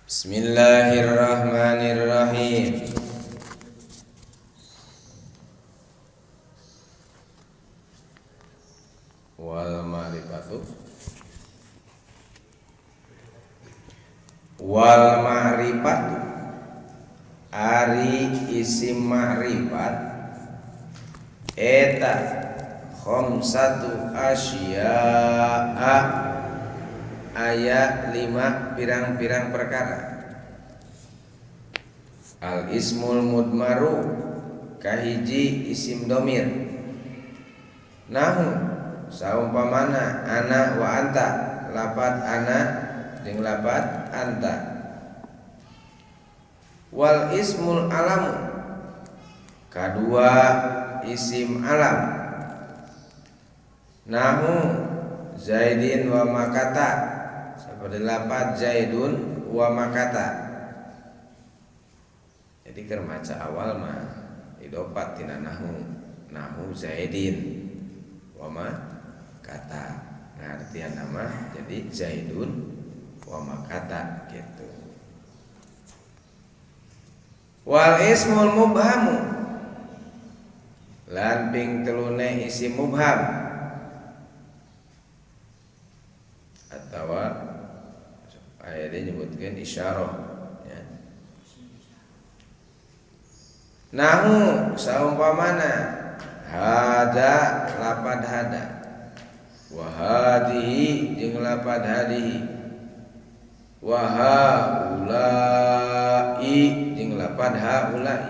Bismillahirrahmanirrahim. Wal ma'rifatu ari isim ma'rifat eta khamsatu asya'a aya 5 pirang-pirang perkara. Al ismul mudmaru kahiji isim domir. Nahu saumpamana ana wa anta, lapat ana jeung lapat anta. Wal ismul alamu kadua isim alam. Nahu zaidin wa makata, seperti lapat zaidun wa makata. Jadi keur maca awal mah idopat tina nahu zaidin wa makata. Ngartian nama jadi zaidun wa makata gitu. Wal ismul mubhamu lan ping telune isim mubham atawa aya disebutkeun isyarah ya. Nahu saumpamana hada lapad hada wa hadihi jeung lapad hadihi wa haulai jeung lapad haulai.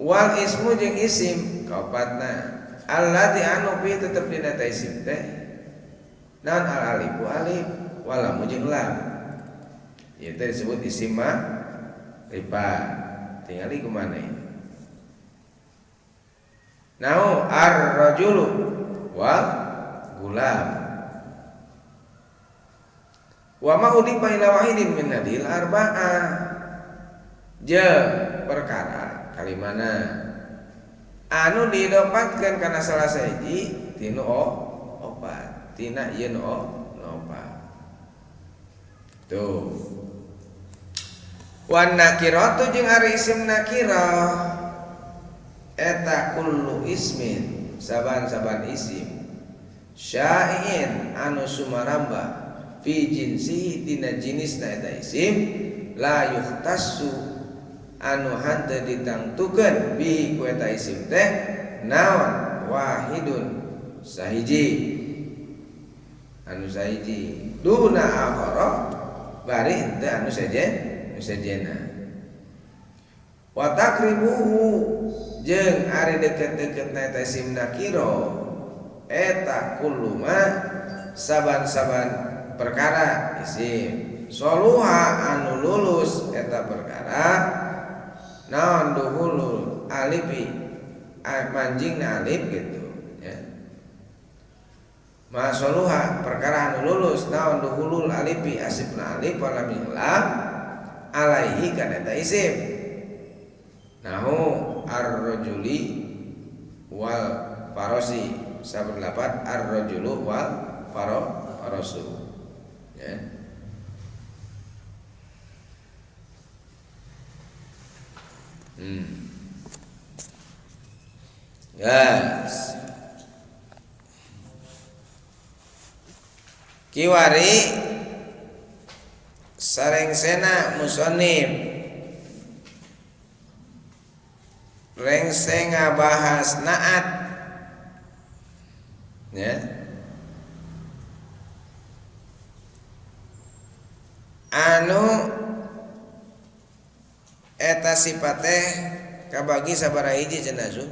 Wal ismu jeung isim kaopatna alladzi anu fi tetep dina ta isim teh naon al alifu alif wal lam jeung lam. Ieu teh disebut isim ma'rifat. Tingali kumaha? Nahu ar-rajulu wal gulam. Wa ma udipa ila wahidin min hadil arba'ah. Jeung perkara kalimana anu didapatkeun kana salah sahiji tinu opat, tina ieun opat. Tuh. Wan nakiratu jeung ari isim nakirah eta kullu ismin saban-saban isim syai'in anu sumaramba fi jinsi dina jinisna eta isim la yukhtassu anu hanteu ditangtukeun bi ku eta isim teh naon wahidun sahiji anu sahiji duna akhara bari henteu anu sajena wa taqribuhu jeung ari deukeut-deukeutna eta isim nakira eta kullu ma saban-saban perkara isim soluha anu lulus eta perkara naon duhulul alifi manjingna alif gitu ya. Ma soluha perkara anu lulus naon duhulul alifi asifna alif wala min lam alaihi kana eta isim. Nahu ar-rajuli wal farosi saberlapat ar-rajulu wal farosu ya. Yes. Kiwari sarengsena musonib rengseng ngabahas naat ya. Anu eta sifat teh kabagi sabaraha hiji cenah Zu?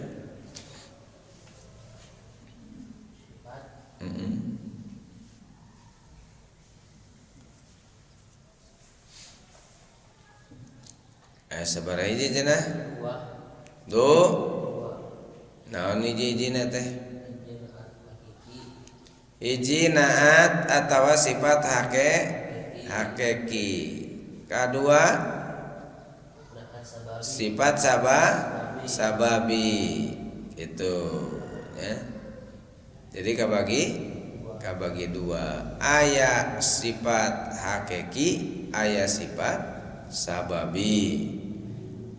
Sabaraha hiji cenah? Dua. Naon hiji-hijina teh? Hiji naat atawa sifat hakiki. Kadua sifat sababi gitu ya. Jadi kabagi kabagi dua, aya sifat hakiki, aya sifat sababi.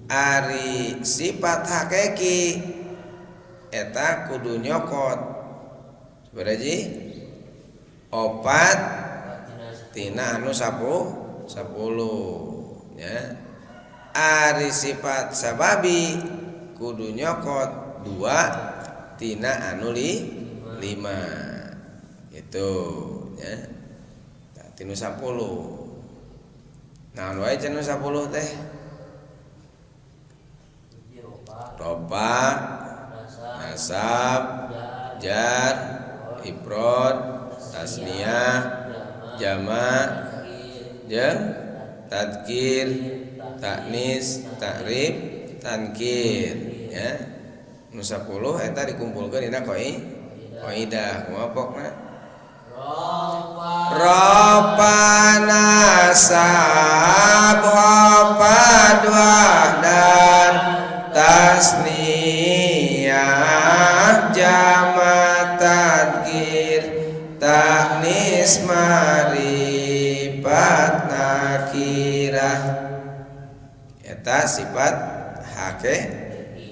Ari sifat hakiki eta kudu nyokot sabaraha opat tina anu 10 ya. Ari sifat sababi kudu nyokot 2 tina anu 5 itu ya. Nah, tinu 10 naon wae cenah 10 teh roba nasab jar ifrad tasniyah jama jeung tadkir taknis takrib tankir ya. Nu 10 eta dikumpulkeun dina qaidah kumaha roba nasab roba dan tasniyah jama tadkir taknis marifat nakirah eta sifat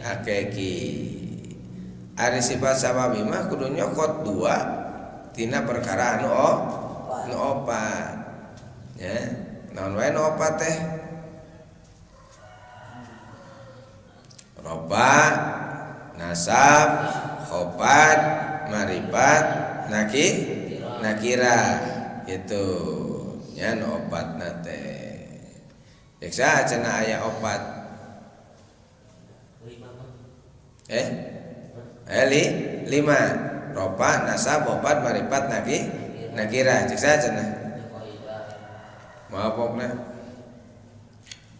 hakiki. Ari sifat sababi mah kudu nyokot 2 tina perkara anu opat ya. Naon wae nu opat teh roba nasab khopat marifat nakirah itu nya nu opatna teh. Jaksa cenah aya opat 5 roba nasab khopat marifat nakirah jaksa cenah maafokna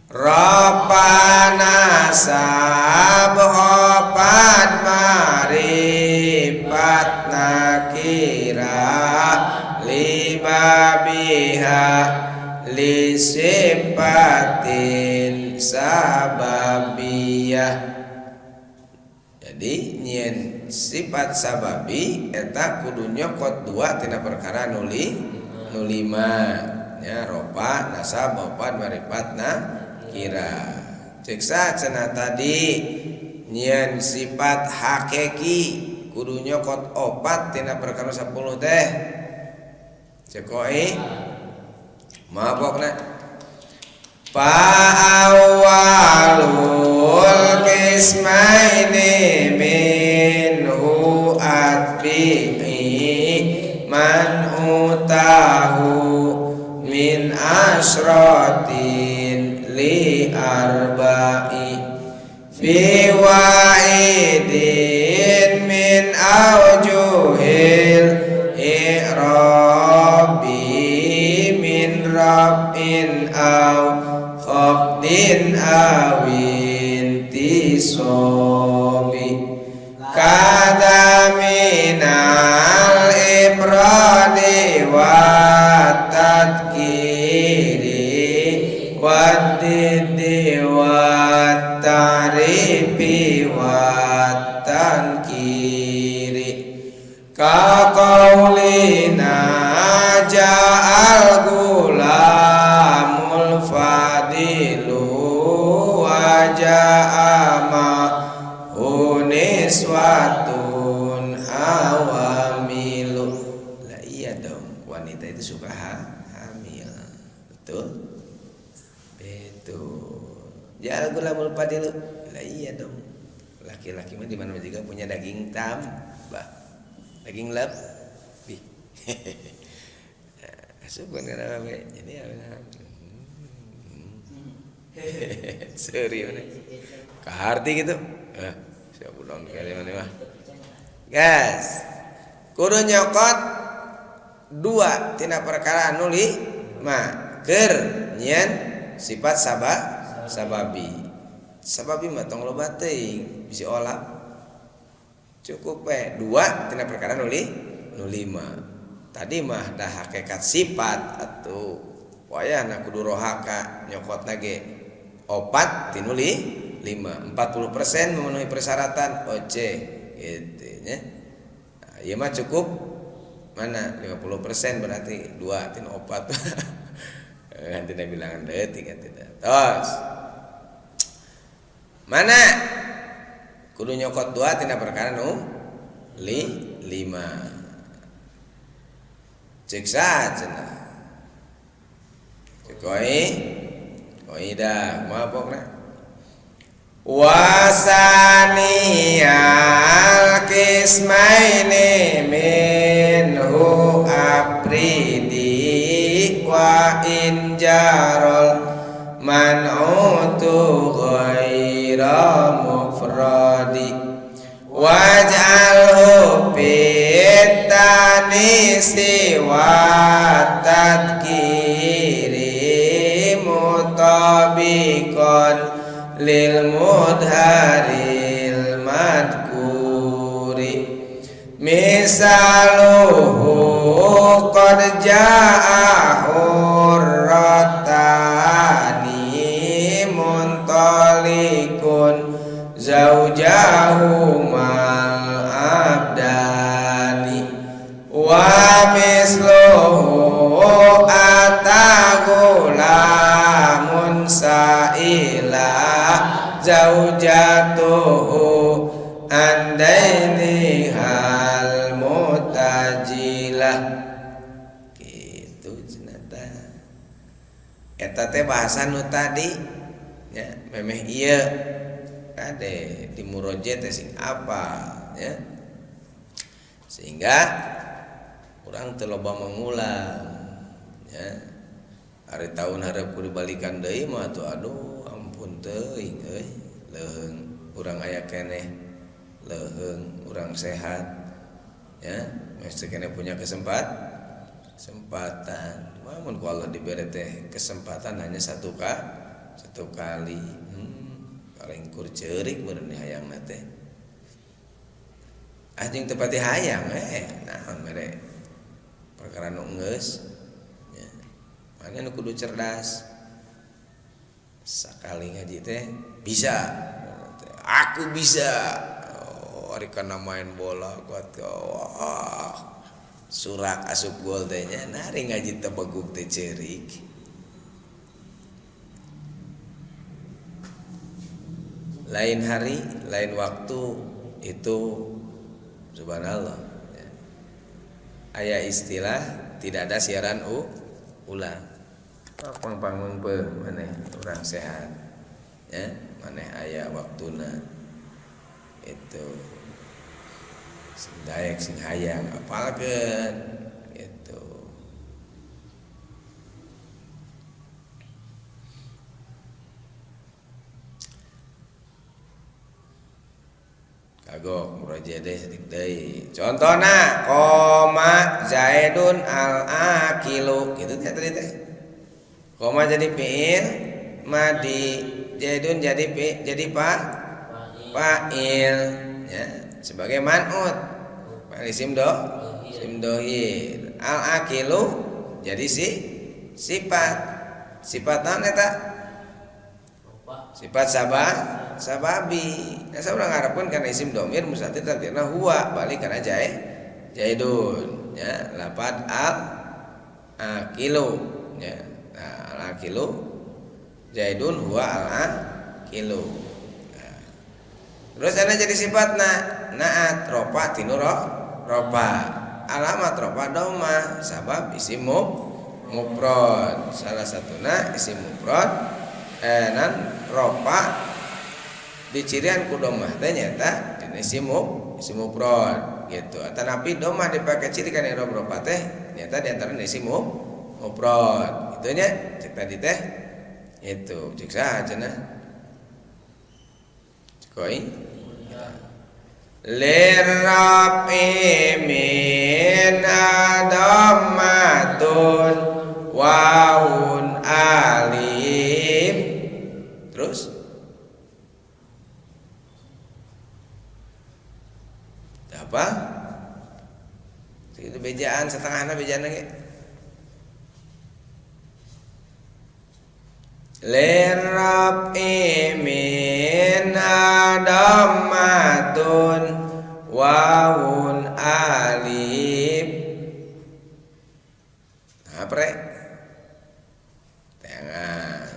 roba nasab khopat marifat nakirah libabiha lisifatin sababiyah. Jadi nyieun sifat sababi eta kudu nyokot 2 tina perkara nu 5 ya. Roba nasab khopat marifat nakirah. Ciksa cenah tadi nyieun sifat hakiki kudu nyokot 4 tina perkara 10 teh cekoi mabokna awalul qismaini minhu atbi'i man utahu min asratin li arba'i fi wa'idin min aujuhil i'rabi min rab'in aw khafdin awin tisobi kada minal ibradi wa tadkiri wa didi wa ta'rifi wa tankiri ka qaulina ja'al gulamul fadilu wa ja'ama uniswatun awamilu. Lah iya dong, wanita itu suka hamil. Betul? Betul. Ja'al gulamul fadilu. Lah iya dong. Laki-laki mah di mana juga punya daging tambah. Daging lebih. Asupan kana we. Jadi serius nih. Kaharti gitu. Siap ulang kali mana mah. Guys, kudu nyokot 2 tina perkara anu 5 keur nyieun sifat sababi. Sababi mah tong loba teuing bisi olah. Cukup we 2 tina perkara nu 5. Tadi mah dah hakikat sifat atuh. Wayahna kudu rohaka nyokotna ge 4 tinu 5. 40% memenuhi persyaratan OC gitu nya. Nah, ieu mah cukup mana 50% berarti 2 tina 4 kan tidak bilangan detik kan tidak tos mana kudu nyokot 2 tina perkara nu 5 cek saja nah cek koi dah mau pokoknya wasaniyal kismaini minhu apridi wa injarol man'utu ghaira mufradi waj'alhu bitanisi wa tadkiri mutabiqan lil mudharil madkuri misaluhu qad ja'ahu ratani muntalikun zaujahu mal abdani wa misluhu atagulamun sa'ila zaujatuhu andaini hal mutajilah gitu cenata eta teh bahasa nu tadi ya memeh ieu kade di muroje teh sing apa ya sehingga urang teu loba mengulang ya hari tahun hareup kudu balikan deui mah atuh aduh ampun teuing euy leuheung urang aya keneh leuheung urang sehat ya mesti keneh punya kesempatan mun ku Allah dibere teh kesempatan hanya satu kali paling kur ceurik meureun hayangna teh anjing teu pati hayang naon mere perkara nu geus ya mane nu kudu cerdas sakali ngaji teh bisa aku bisa ari kana main bola kuat surak asup gol teh nya nari ngaji teh begug teh ceurik lain hari lain waktu itu subhanallah ya. Aya istilah tidak ada siaran ulang pang maneh urang sehat ya maneh aya waktuna itu sing daek sing hayang apalkeun gitu kagok murajaah deui sadik deui contona koma zaidun al akilu gitu teh tadi teh koma jadi fiil madi zaidun jadi fa'il ya sebagai man'ut isim dohir al akilu jadi sifat naon eta sifat sababi nah saurang ngarepkeun kana isim dhamir mustatir takdirna huwa balik kana zaidun ya lafaz al akilu ya nah, al akilu zaidun huwa al akilu nah. Terus ana jadi sifatna naat ropa tinu ropa alamat ropa doma sabab isim mufrad salah satuna isim mufrad nan ropa dicirian ku domah teh nyata dina isim mufrad gitu atanapi domah dipake ciri kana i'rab ropa teh nyata di antara isim mufrad kitu nya cek tadi teh itu cek saja nah koi lirafi min adammatun waun alif terus apa itu bejaan setengahna bejaan lagi lirafi min adammatun waun alif Apre tangan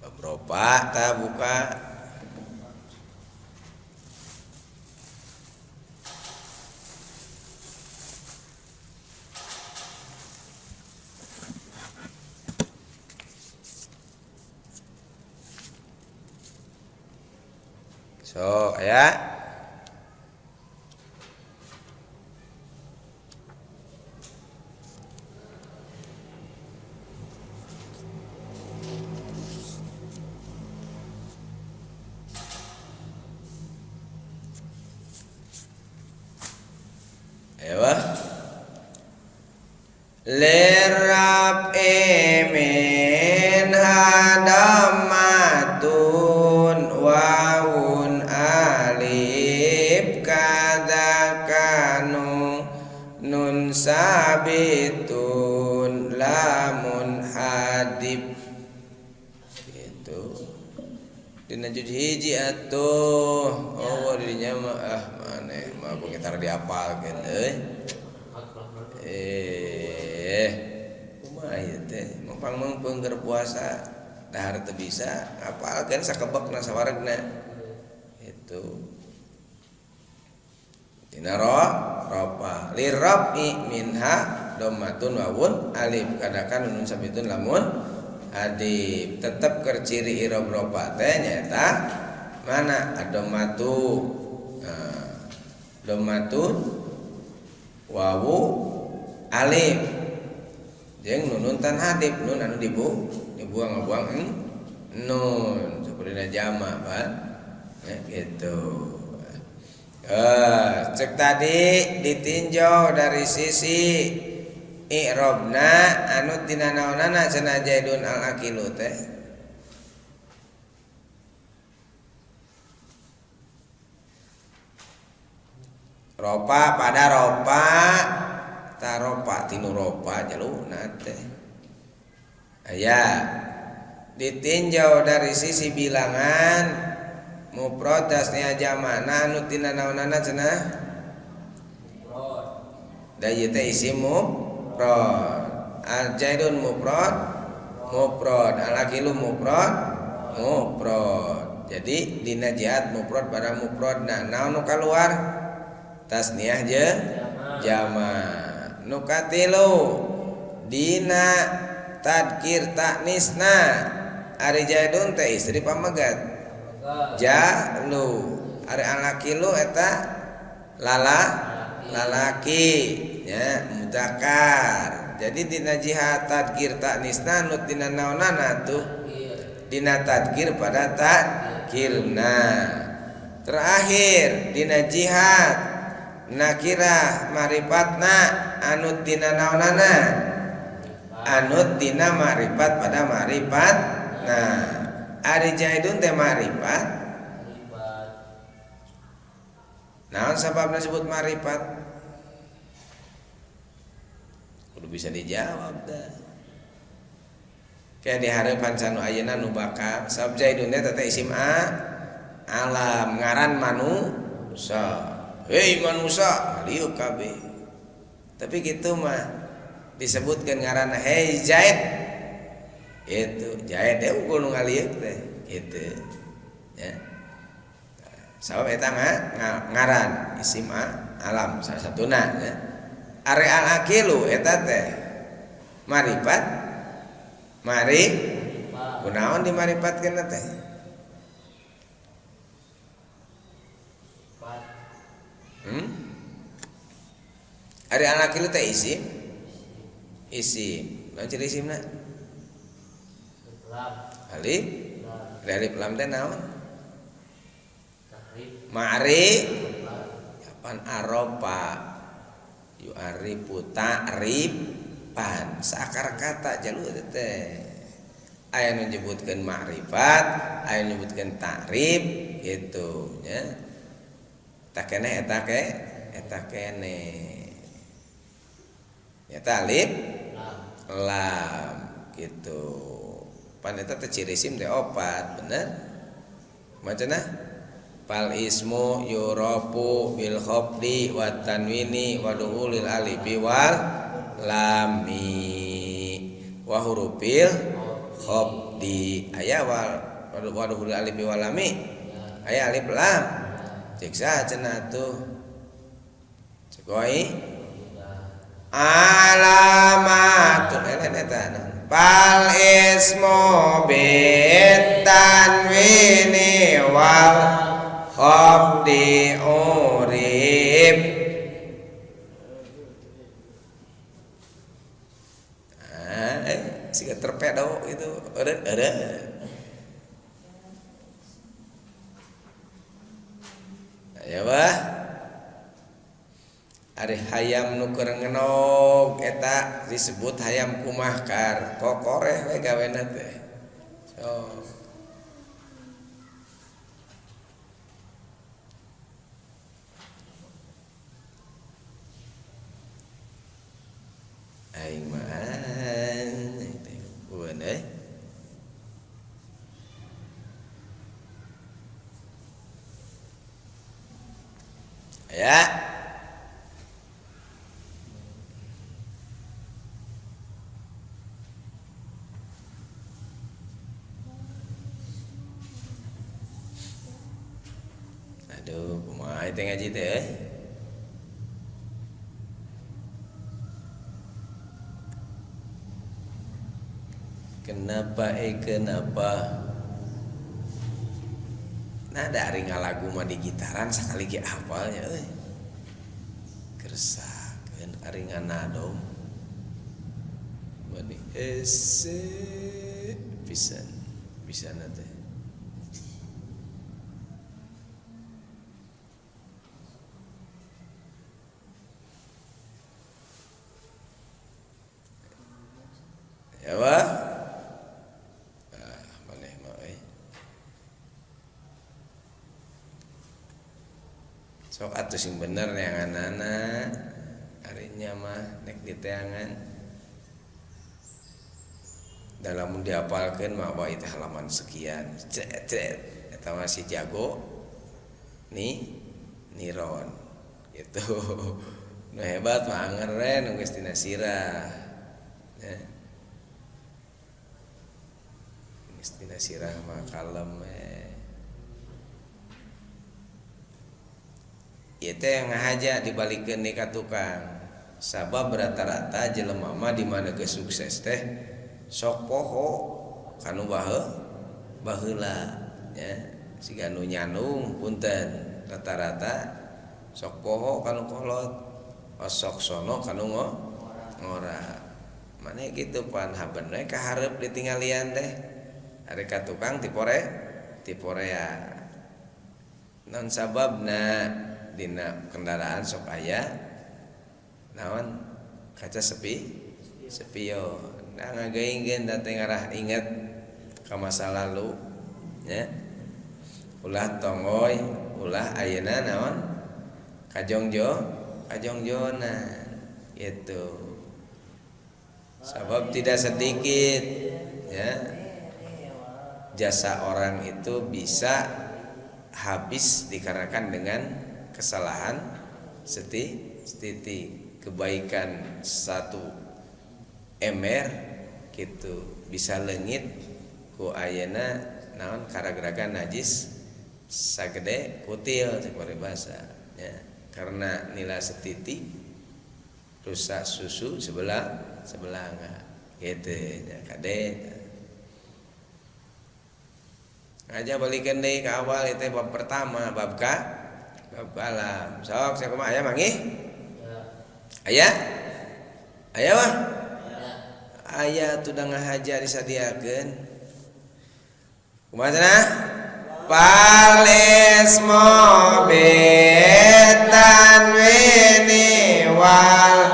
beberapa tak buka so ya. Ewa lerab emen hadamatun wawun alif kadakanu nun sabitun lamun hadib gitu dina juj hiji atuh dirinya mah maneh mah pengitar diapalkeun kumaha ieu teh mempang-mempeng keur puasa dahar teu bisa apalkeun sakebekna sawaregna itu dina ropa lirabi minha dhammatun wawun alif kadakan nun sabitun lamun hadib tetep keur ciri i'rab ropa teh nyaeta mana adomatu domatun wawu alif jeung nunun tan hadib nun anu dibuang nun saperina jama pan gitu. Cek tadi ditinjau dari sisi i'rabna anu tina naonana cenah Zaidun al-Aqilu teh ropa pada ropa taropa tinu ropa jaluna teh aya ditinjau dari sisi bilangan mufrad tasniah jamana anu tina naonana cenah mufrad da ieu teh isim mufrad al-Zaidun mufrad al-Aqilu mufrad jadi dina jihad mufrad pada mufrad naon nu kaluar tasniah je jama nu katilu dina tadkir taknisna ari Zaidun teh istri pamegat jalu ari al-Aqilu eta lalaki nya mudzakkar jadi dina jihad tadkir taknisna nu dina naonana tuh dina tadkir pada tadkirna terakhir dina jihad nakirah marifatna anut dina naonana anut dina marifat pada marifat nah ari Zaidun teh marifat naon sababna disebut marifat kudu bisa dijawab dah kayak di hareupan sanu ayeuna nu bakal sabab Zaidun teh isim alam ngaran manusia hei manusia liuk kabeh tapi gitu mah disebutkan ngaranna hei Zaid itu Zaid teh unggul nu ngaliuk teh gitu ya sabab eta ngaran isim alam salah satuna ya ari al-Aqilu eta teh marifat kunaon dimarifatkeun teh Ari al-Aqilu teh isim naon ciri isimna alif alif lam teh naon ma'rif apaan aropa yu'arifu ta'rifan sakar kata jalur teh aya nu nyebutkeun ma'rifat aya nu nyebutkeun ta'rif gitu nya tak keneh eta kene nyata alif lam gitu pan eta teh ciri isim teh opat bener Macana fal ismu yurafu bil khafdi wat tanwini wa duhulil alifi wal lami wa hurufil khafdi aya wa duhulil alifi wal lami aya alif lam cek sacenah tuh cekoi alamatun eta fal ismu bit tanwini wal khafdi urib siga terpedo itu ada ya bah ari hayam nu keur ngenog eta disebut hayam kumahkar kokoreh we gawena teh so aing mah teh buan ya aduh kumaha teh ngaji teh kenapa nah dari ngalagu mah di gitaran sakali ge hafalnya kersakeun ari nganadom mani ese pisan teh ya wah sok atuh sing bener neangan-na harinya mah nek diteangan dalam diapalkeun mah bae teh halaman sekian cet eta masih jago niron gitu nu hebat mah angeren geus dina sirah ya geus dina sirah mah kalem ieu teh ngahaja dibalikeun ka tukang sabab rata-rata jelema mah di mana geus sukses teh sok poho kanu baheula ya siga nu nyanung punten rata-rata sok poho kanu kolot sok sono kanu ngora mane kitu pan haben we kaharep ditinggalian teh ari ka tukang tiporea non sababna dina kendaraan sok aya naon kaca sepion nah ngagaingkeun da teh ngarah inget ka masa lalu nya ulah tongoy ulah ayeuna naon kajongjona gitu sabab tidak sedikit ya jasa orang itu bisa habis dikarenakan dengan kesalahan setitik kebaikan satu emer gitu bisa leungit ku ayeuna naon karageragan najis sagede kutil cek bahasa ya karena nilai setitik rusak susu sebelanga gitu ya kade aja balikeun deui ka awal itu bab pertama bab alam sok saya kumaha aya mangih aya mah aya tuh ngahaja disadiakeun kumaha cenah palismo betanwini wal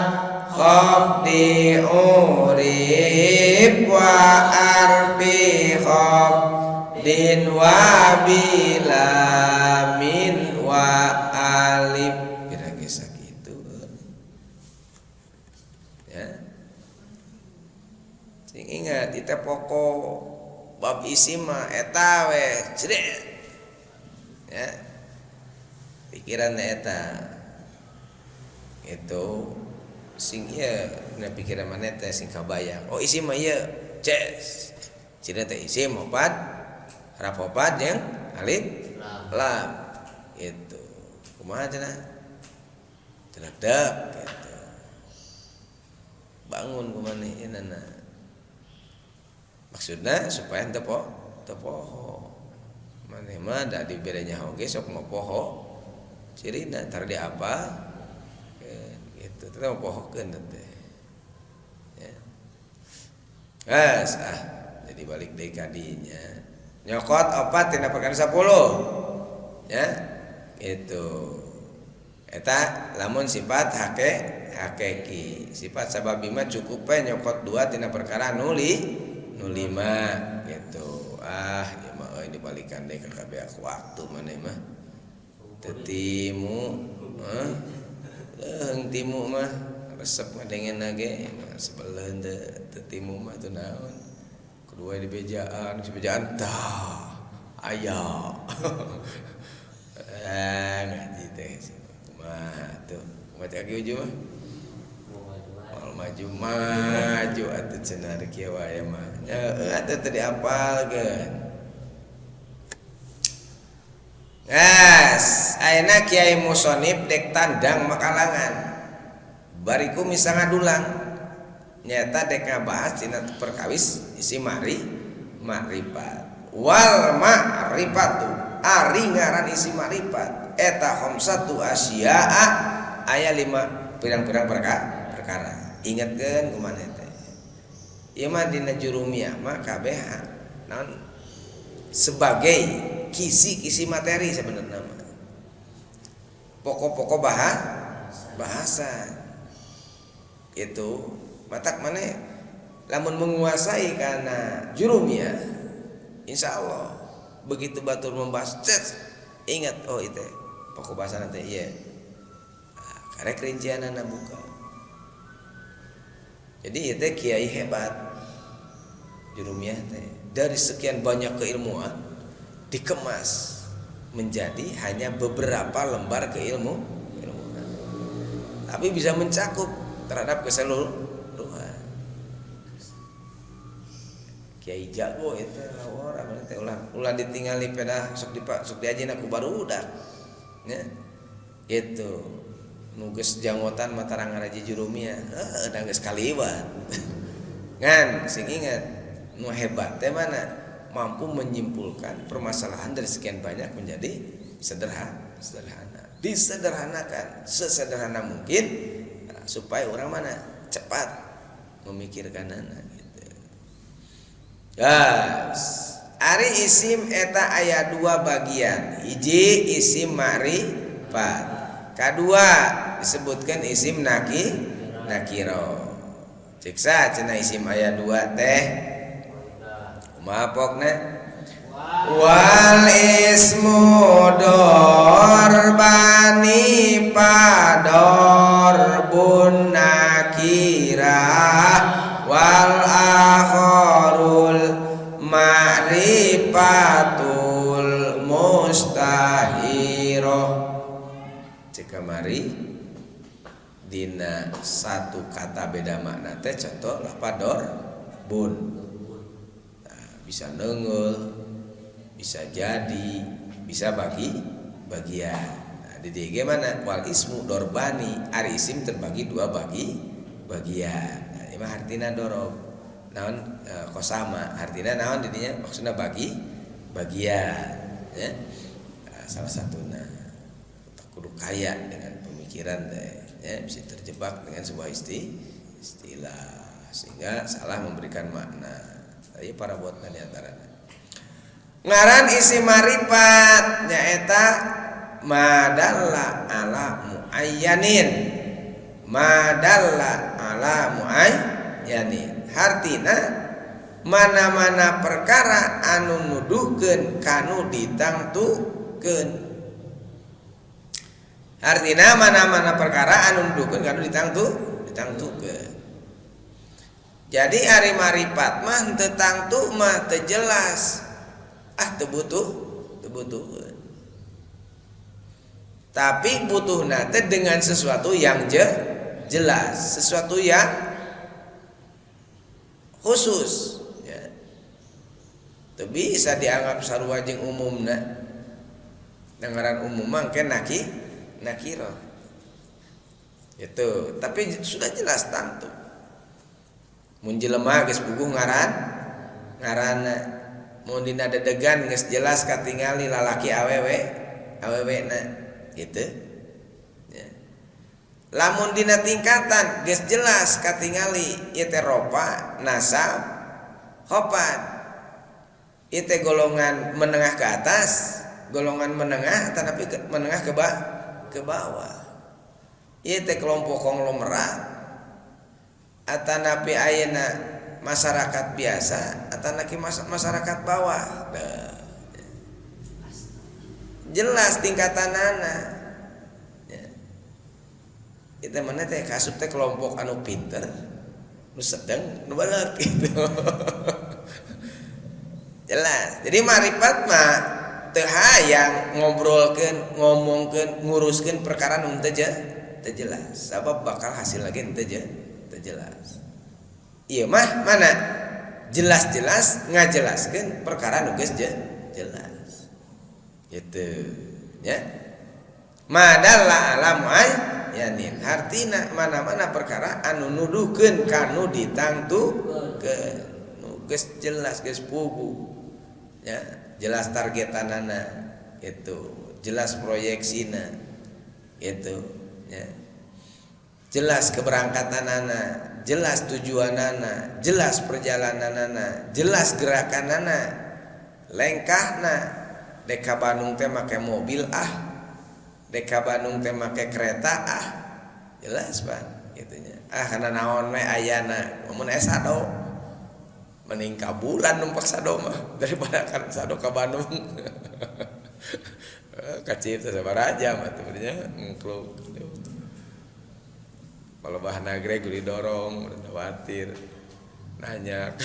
khafdi urib wa arbi khafdin wa bilamin wa alif kira-kira sakitu ya sing ingat kita pokok bab isim mah eta we cret ya pikiran eta itu sing ieu na pikiran maneh teh sing kabayang oh isim mah ieu ces cina teh isim opat harap opat jeung alif lam itu kumaha cenah deuk gitu bangun kumaneh inana maksudna supaya teu poho maneh mah da dibere nyaho ge sok ngopoho cirina tar di apa gitu teh pohokeun teh ya jadi balik deui ka dinya nyokot opat tina perkara 10 ya itu eta lamun sifat hakiki sifat sababi mah cukup we nyokot 2 tina perkara nu 5 gitu ya mah euy dibalikan deui ka kabeh waktu maneh mah teu timu timu mah resep ngadengeunna ge sebeleun teu timu mah teu naon kedua di bejaan tah aya ngaji teh kumaha tuh kumaha teh kieu mah maju atuh cenah rek kieu wae mah atuh teu diapalkeun ayeuna Kiai Musonib dek tandang makalangan bariku misa ngadulang nyata dek ngabahas tina perkawis isi ma'rifat wal ma'rifatu ari ngaran isi ma'rifat eta khamsatu asya'a aya 5 pirang-pirang perkara ingetkeun kumaneh teh ieu mah dina jurumiyah mah kabeh naon sebagai kisi-kisi materi sebenarnya mah pokok-pokok bahasa itu matak maneh lamun menguasai kana jurumiyah insyaallah begitu batur membahas ingat oh itu pokok bahasa nanti iya karek rincianana buka jadi itu kiai hebat jurumiyah teh dari sekian banyak keilmuan dikemas menjadi hanya beberapa lembar keilmuan tapi bisa mencakup terhadap keseluruhan kiai jago itu orang teh ulah ditinggali pedah sok diajina ku barudak nya itu nugas jangotan matarang ngaraji jurumiyah da geus kaliwat ngan sing ingat nu hebat teh mana mampu menyimpulkan permasalahan dari sekian banyak menjadi sederhana disederhanakan sesederhana mungkin supaya orang mana cepat memikirkanana gitu. Ari isim eta aya 2 bagian hiji isim ma'rifat kadua disebutkan isim nakiro ciksa cenah isim aya 2 teh kumaha pokna wal ismu dorbani padorbun nakirah wal akharul ma'rifatul mustahirah cek kamari dina satu kata beda makna teh contoh lapador bun bisa neungeul bisa jadi bisa bagian nah, di DG mana wal ismu dorbani ari isim terbagi 2 bagian nah, ini mah artina dorob naon kosama artina naon didinya maksudna bagian ya nah, salah satuna kudu kaya dengan pemikiran teh ya bisa terjebak dengan sebuah istilah sehingga salah memberikan makna ieu para buatna di antarana ngaran isim ma'rifat nyaeta madalla ala muayyanin hartina mana-mana perkara anu nuduhkeun kanu ditangtukeun hartina mana-mana perkara anu nuduhkeun kanu ditangtukeun jadi ari marifat mah teu tangtu mah teu jelas teu butuh Tapi butuh nate dengan sesuatu yang jelas, sesuatu yang khusus ya. Teu bisa dianggap sarua jeung umumna. Dengaran umum mangke nakiro. Itu, tapi sudah jelas tantu. Mun jelema geus puguh ngaranna. Mun dina dedegan geus jelas katingali lalaki awewena gitu. Ya. Lamun dina tingkatan geus jelas katingali ieu teh ropa, nasab, hopat. Ieu teh golongan menengah ke atas, golongan menengah tetapi menengah ke bawah. Ieu teh kelompok konglomerat atanapi ayeuna masyarakat biasa atanapi masyarakat bawah. Jelas tingkatanana. Ya. Itu mana teh kasup teh kelompok anu pinter, nu sedeng, nu beuleuh gitu. Jelas. Jadi marifat mah teu hayang ngobrolkeun, ngomongkeun, nguruskeun perkara nu teu jelas. Sabab bakal hasil lagi teu jelas. Ieu mah mana jelas-jelas ngajelaskeun perkara nu geus jelas. Gitu ya. Madalla alam yanin hartina mana-mana perkara anu nuduhkeun kanu ditangtukeun nu geus jelas geus pugu ya, jelas targetanana itu, jelas proyeksina itu ya. Jelas keberangkatanana, jelas tujuanana, jelas perjalananana, jelas gerakanana, lengkahna. Deka Bandung teh make mobil deka Bandung teh make kereta jelas Pak gitunya. Kana naon we ayana mun sado mending ka bulan numpak sado mah daripada kan sado ka Bandung. Kacip teh sabaraja mah teh nya ngkluk. Kalau bahan nagreg didorong khawatir nanya.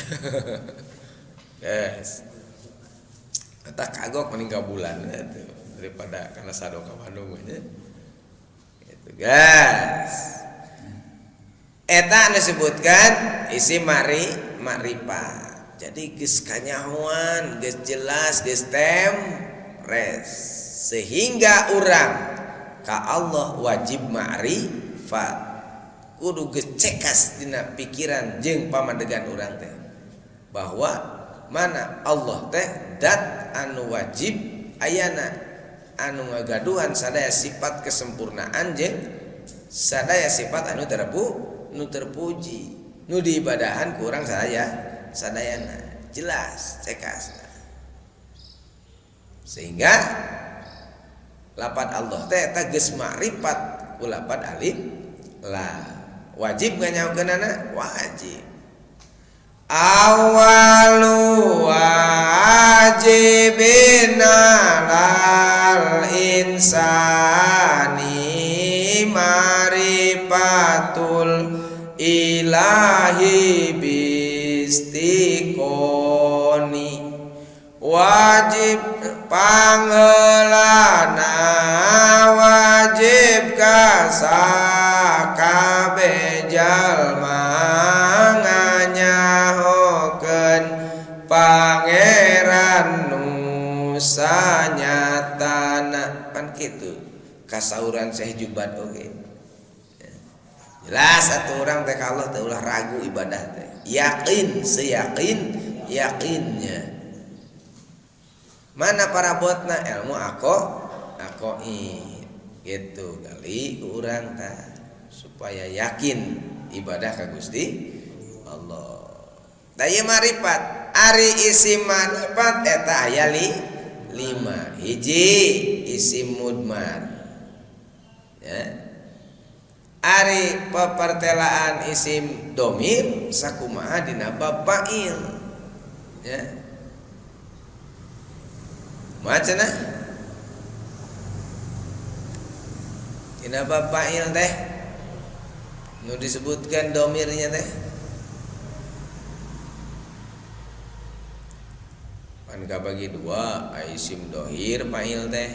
Yes. Tak kagok meninggal bulan itu daripada karena sado ka Bandung nya. Gitu guys. Eta disebutkan isi makrifat. Jadi geus kanyahoan, geus jelas, geus res sehingga urang ka Allah wajib makrifat. Kudu geus cekas dina pikiran jeung pamandegan urang teh bahwa mana Allah teh dat anu wajib ayana anu ngagaduhan sadaya sifat kesempurnaan jeung sadaya sifat anu terpuji nu diibadahan ku urang sadayana jelas cekas sehingga lapat Allah teh eta geus makrifat ku lapat alif la wajib nganyakeunana wajib. Awalu wajibina lal insani marifatul ilahi bistiqoni wajib pangelana wajib kasakabe jalma Pangeran Nusa nyatana kan gitu kasauran Syekh Jubat oge. Jelas satu orang teh ka Allah teh ulah ragu ibadah teh. Yakin yakinnya. Mana para botna ilmu aqaid gitu kali urang tah supaya yakin ibadah ka Gusti Allah. Da ieu marifat ari isim marifat eta aya 5. Hiji isim mudmar. Ya. Ari pepertelaan isim domir sakumaha dina bab fa'il. Ya. Macana? Dina bab fa'il teh nu disebutkan domirnya teh kan kabagi 2 aya isim dohir fa'il teh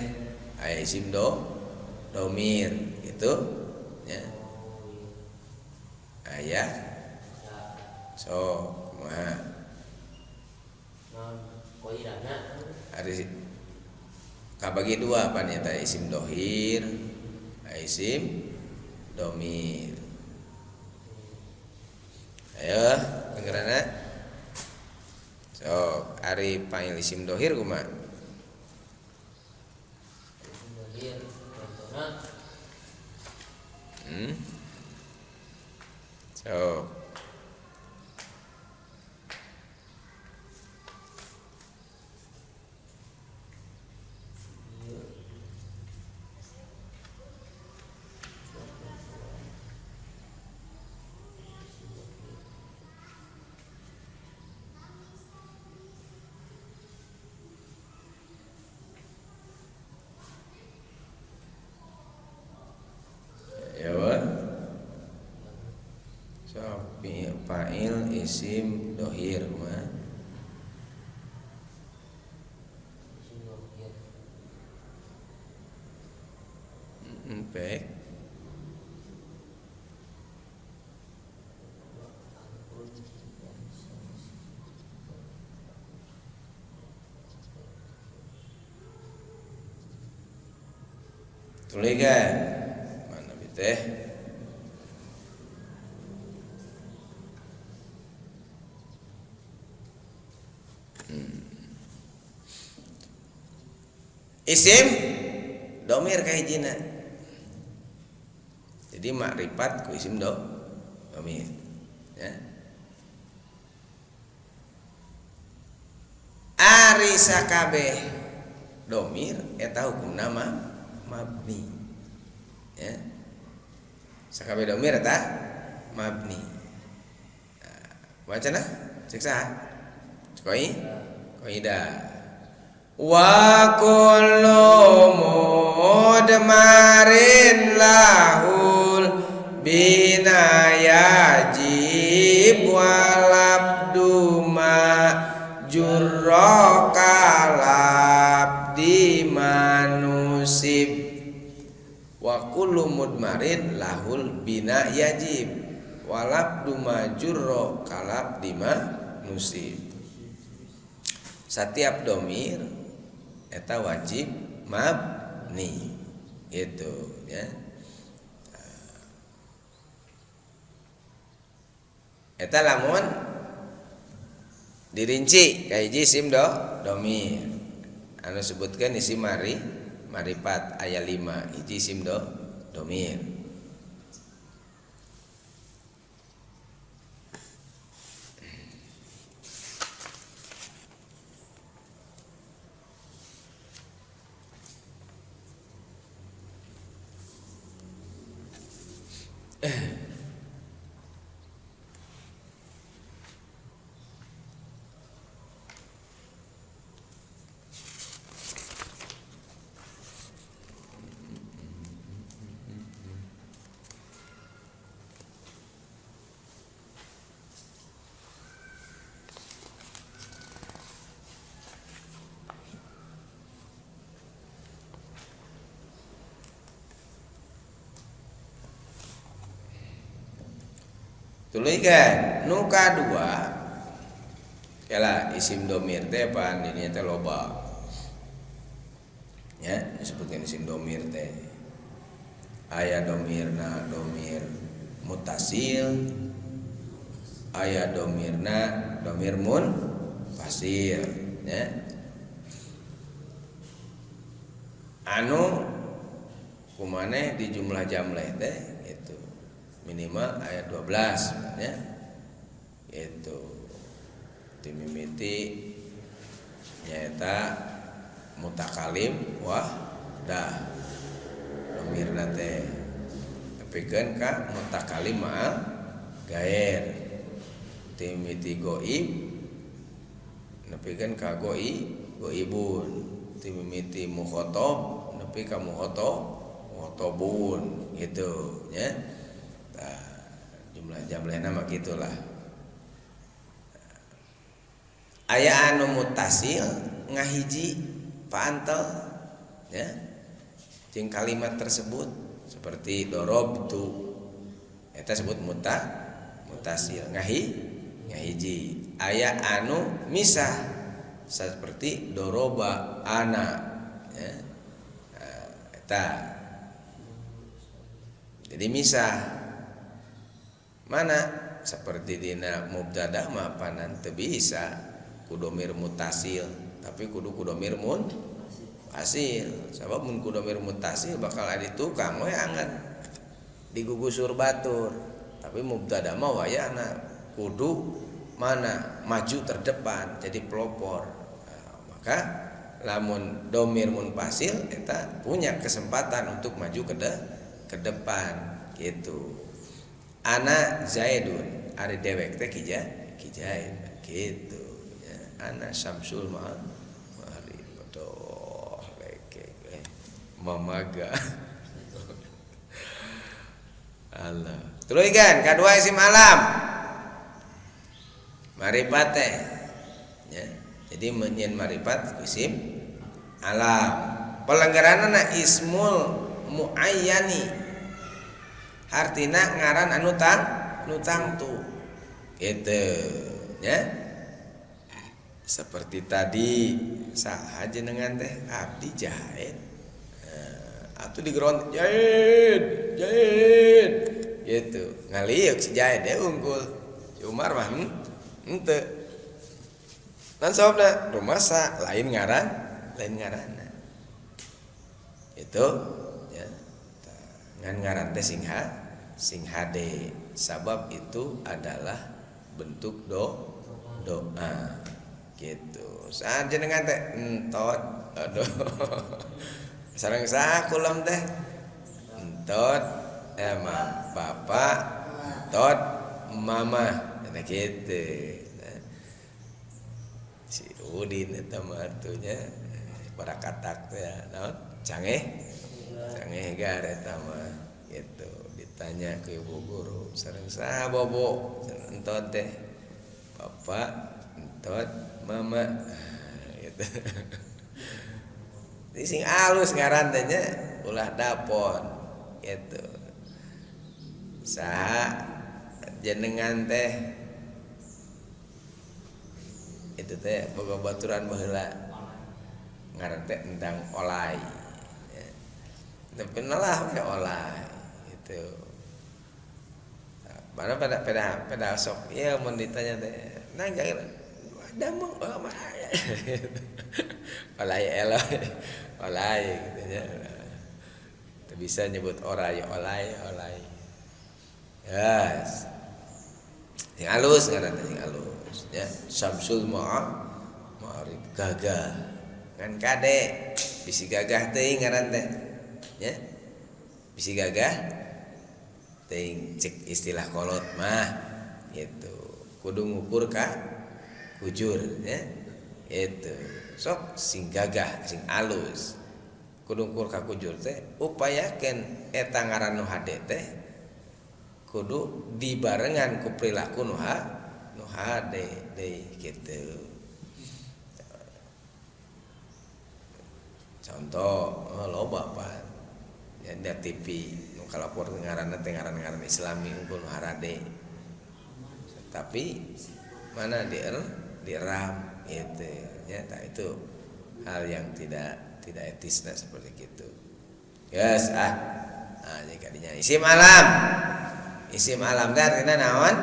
aya isim domir itu ya. Aya so kumaha ari kabagi dua apa nya teh isim dohir isim domir. Ayo dengeranna so ari panggil isim dohir kumaha so ya so fa'il isim dohir mah baik tulis kan mana teh isim domir kahijina jadi makrifat ku isim domir ya. Ari sakabeh domir eta hukumna mabni ya. Sakabeh domir eta mabni. Nah, bacana cek saha qaidah wa kullu mudmarin lahul bina yajib walabdu ma jurra kalab di manusib wa kullu mudmarin lahul bina yajib walabdu ma jurra kalab di manusib. Setiap domir eta wajib mabni gitu ya. Eta lamun dirinci kahiji isim domir anu sebutkeun isim marifat aya 5 hiji isim domir. Tuliskan nu kadua kala isim domir teh pan di dieu teh loba ya disebutkeun isim domir teh aya domirna domir mutasil aya domirna domir munfasil ya anu kumaneh di jumlah jamleh teh itu minimal ayat 12 ya. Itu timimiti nyaeta mutakalim wahdah domirna teh nepikeun ka mutakalim ma'al gair timimiti goib nepikeun ka goibun timimiti mukhotob nepi ka mukhotobun gitu ya. Jumlah jamlehna mah gitulah. Aya anu mutasil ngahiji paantel ya. jeung kalimat tersebut seperti dorobtu eta sebut mutasil ngahiji aya anu misah seperti doroba ana ya. Eta jadi misah mana seperti dina mubtada mah panan teu bisa kudomir mutasil tapi kudu kudomir asil sabab mun kudomir mutasil bakal adi tukang we angan digugusur batur tapi mubtada mah wayahna kudu mana maju terdepan jadi pelopor. Nah, maka lamun domir munfasil eta punya kesempatan untuk maju ke depan gitu. Ana Zaidun ari dewek teh kijain gitu ya. Ana Syamsul mari betul leke mamaga Allah. Terus kan kadua isim alam marifat teh ya. Jadi menyen marifat isim alam. Pelenggaranana ismul muayyani. Artina ngaran anu tangtu. Gitu ya. Seperti tadi saha jenengan teh abdi jahit. Atuh digeron jahit. Gitu. Ngaliuk si jahit dia unggul. Si Umar mah henteu. Nan sababna rumasa lain ngaranna. Itu ya. Ngan ngaran teh sing hade sabab itu adalah bentuk doa gitu. Saat jenengan teh entot aduh. Sareng saha kulam teh? Entot emang bapak, entot mama. Nah gitu. Si Udin eta mah atunya para katak teh naon? Canggih gar eta mah gitu. Ditanya ke ibu guru, sareng saha bobo? Entot teh bapak, entot mama. Gitu. Di sing alus ngaran teh nya ulah dapon gitu. Saha jenengan teh itu teh boga baturan baheula ngaran teh endang olay ya. Tapi nalah we olay gitu. Mana pada sok ya mun ditanya teh nang jangan damang mah olay olay gitu ya. Teu bisa nyebut olay. Yes. Sing alus ngaran teh sing alus ya. Syamsul ma'arif gagah. Ngan kade bisi gagah teuing ngaran teh. Ya. Bisi gagah teuing cek istilah kolot mah gitu. Kudu ngukur ka kujur ya. Itu. Sok sing gagah, sing alus. Kudu ngukur ka kujur teh upayakeun eta ngaran nu hade teh kudu dibarengan ku perilaku nu hade deui kitu. Contoh loba apa ya di TV nu kalapor ngaranna teh ngaran-ngaran Islami unggul nu harade. Tapi mana diram gitu ya, tak itu hal yang tidak etis seperti itu. Yes nah jika dinya isim alam. Isim alam teh artina naon?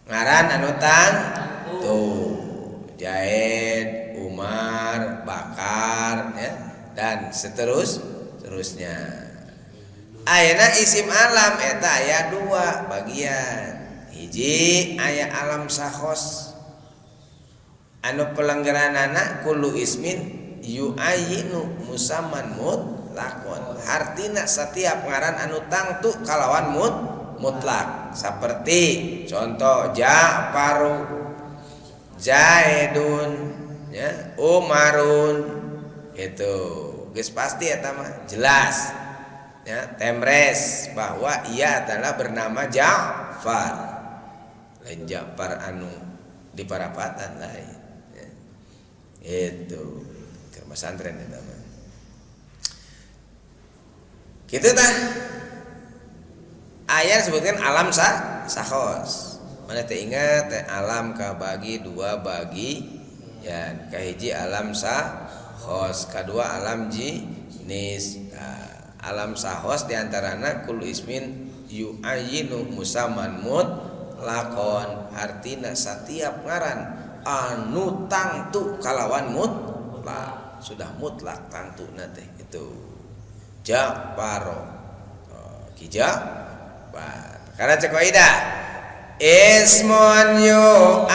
Ngaran anu tuh Jaid, Umar, Bakar ya, dan seterusnya. Ayeuna isim alam eta aya 2 bagian. Hiji aya alam sakhos anu pelenggeranana kullu ismin yu'ayinu musamman mutlaqon. Artina setiap ngaran anu tangtu kalawan mutlak. Seperti contoh Ja'faru, Zaidun, ya, Umarun. Itu geus pasti eta mah jelas. Ya, temres bahwa ia adalah bernama Ja'far. Lain Ja'far anu di parapatan lain. Ya. Itu ke pesantren eta mah. Kitu tah. Aya sebutkan alam sahos. Mana teh ingat teh alam kabagi dua bagi ya kahiji alam sahos, kadua alam jinis. Nah, alam sahos diantarana kul ismin yu'ayinu musaman mutlaqon, artina setiap ngaran anu tangtu kalawan mutlak, sudah mutlak tangtu teh itu Ja'faro. Karena cek kaidah ismun yu'ayinul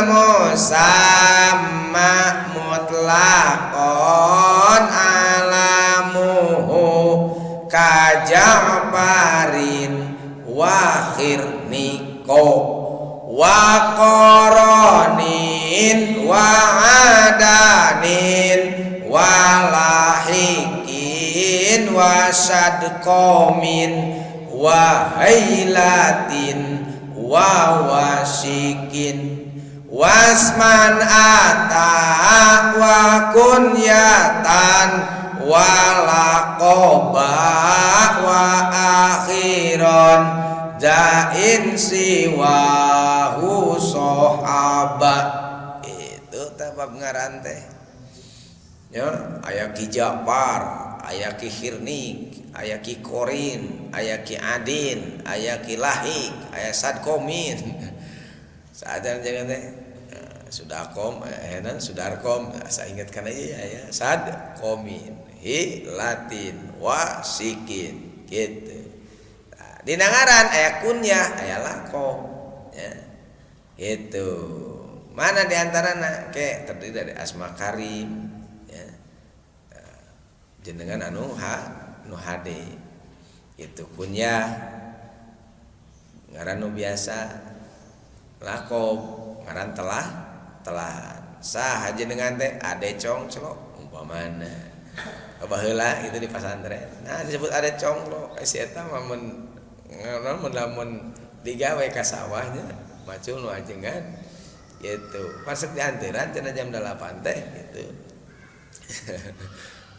musamma mutlaqon alamuhu kaja'farin wa khirniko wa qoronin wa adanin wa lahikin wa sadqomin wa hailatin wa wasikin wasman ata wa kunyatan wa laqoba wa akhiron jain siwahu sohaba. Itu tabab ngaran teh ya, aya ki Ja'far, aya ki Khirnik, aya ki Korin, aya ki Adin, aya ki Lahik, aya Sadkomin. Sadan jangan teh Sudakom, Sudarkom, saya ingatkan aja ya, Sadkomin, Latin, Wasikin, gitu. Nah, di nangaran aya kunyah, aya lakom, ya, gitu. Mana diantarana ke terdiri dari asma karim, ya, jenengan anu hade, itu kunyah, ngaran nu biasa, lakom, ngaran telah sah aja dengan teh ade congclo umpamana baheula itu di pesantren. Nah disebut ade congclo si eta mah mun lamun digawe ka sawahnya macul nu ajengan gitu. Pas dianteran cenah jam 8 teh gitu.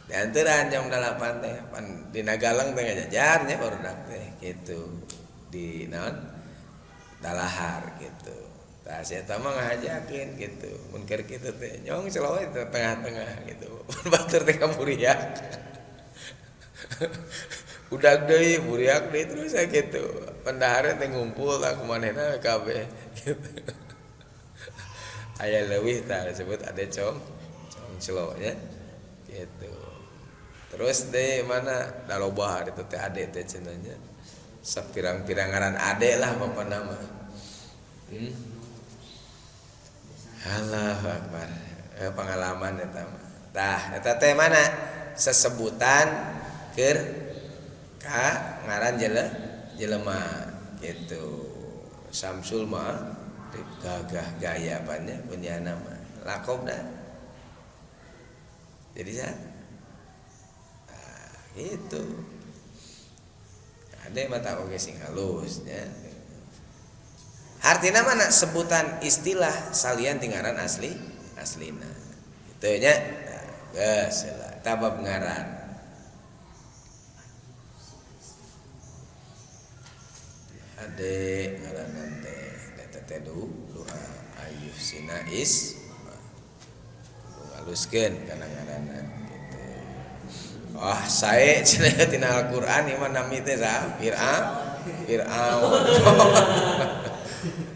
Dianteran jam 8 teh pan dina galeng teh ngajajarnya barudak teh gitu. Di naon dalahar gitu. Tah saya mah ngajakin gitu. Mun keur kitu teh nyong celowe teh tengah-tengah gitu. Batur teh ka buriak. Udag deui buriak deui terus gitu. Pendahare teh ngumpul tah kumanehna kabeh gitu. Aya leuwih tah disebut ade cong celowe nya gitu. Terus deh mana daloba itu teh ade teh cenah nya. Sapirang-pirang ngaran ade lah pokona mah. Allahu Akbar. Pengalaman eta mah. Tah eta teh mana sesebutan keur ka ngaran jelema gitu. Samsul mah gagah gaya apanya punya nama. Lakob dah. Jadi nah, gitu. Ada mata oge sing halus nya. Artina mana sebutan istilah salian tinggaran aslina. Itu nya. Geus tabab ngaran. Ade ngaranan teh eta teh doa ayuh sinais. Ngaluskeun kana ngaranna gitu. Oh, sae cenah tina Al-Qur'an ieu mah nami teh sa Fir'aun.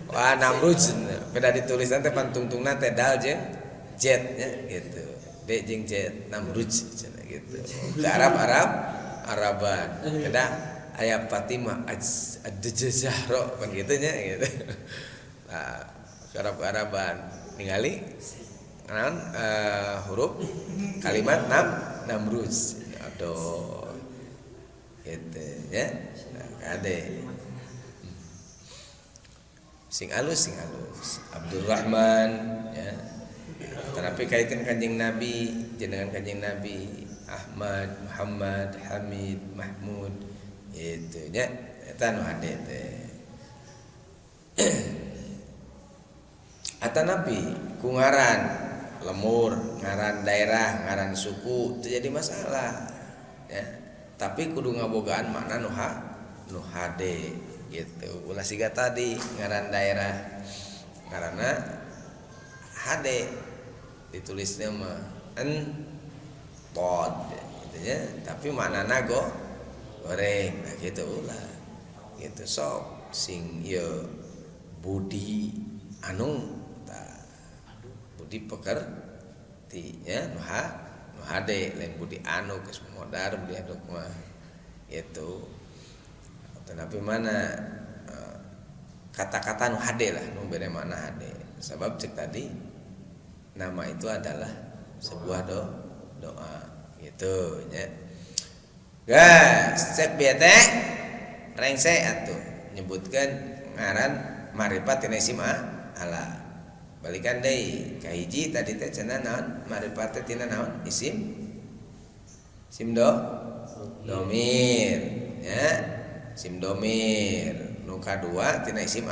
Wah Namrud beda ditulisan teh pantungtungna teh dal jeung jet nya gitu. D jeung jet Namrud cenah gitu. Ke Araban. Beda aya Fatimah ad-Jazahra kan kitu nya gitu. Nah, ke Araban ningali naon huruf kalimat Namrud. Aduh. Gitu ya. Nah, kade sing alus Abdurrahman ya. Tetapi kaitan kanjeng Nabi jenengan kanjeng Nabi Ahmad, Muhammad, Hamid, Mahmud itu nya eta nu hade teh. Atanapi ku ngaran lemur, ngaran daerah, ngaran suku itu jadi masalah. ya. Tapi kudu ngabogaan makna nu hade gitu. Ulah siga tadi ngaran daerah karena hade ditulisnya mah pod gitu ya, tapi maknana goreng nah gitu ulah gitu sok sing ieu budi anu budi pekerti ya nu hade lain budi anu geus modar budi anu mah gitu. Tapi mana kata-kata nu hade lah nu bere makna hade sebab cek tadi nama itu adalah sebuah doa gitu nya. Gas cek bieu teh rengse atuh nyebutkeun ngaran marifat tina isim Allah. Balikan deui ka hiji tadi teh cenah naon marifat tina naon isim domir ya isim domir. Nu kadua tina isim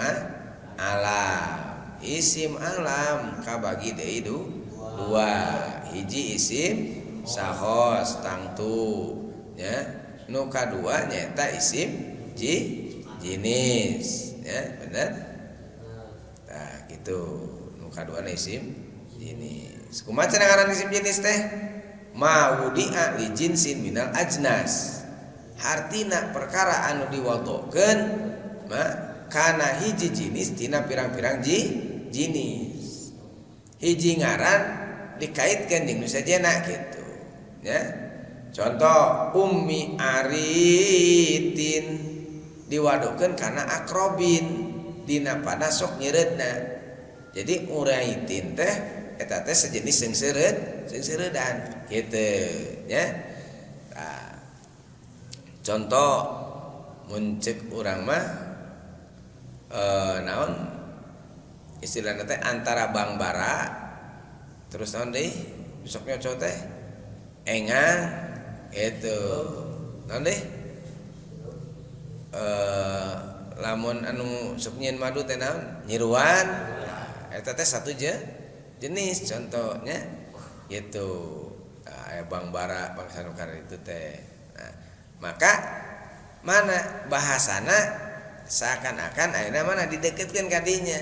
alam. Isim alam kabagi deui dua. Hiji isim sahos tangtu ya. Nu kadua nyaeta isim jinis ya bener. Nah gitu. Nu kaduana isim jinis. Kumaha cenah ngaran isim jinis teh? Maudi'a li jinsin minal ajnas. Hartina perkara anu diwotokeun mah kana hiji jinis tina pirang-pirang jinis. Hiji ngaran dikaitkeun jeung nu sajena gitu ya. Contoh ummi aritin diwadokeun kana akrobin dina pada sok nyeureudna. Jadi uraitin teh eta teh sejenis sing seureuddan kitu nya. Nah, contoh mun ceuk urang mah naon istilahna teh antara Bang Bara terus naon deui besok nyoco teh engang itu naon deui lamun anu sok nyieun madu teh naon nyiruan. Eta teh satu jenis contohnya gitu. Nah, Bang Bara Bang Sanukar itu teh. Nah, maka mana bahasana seakan-akan ayeuna mana dideketkeun ka dinya.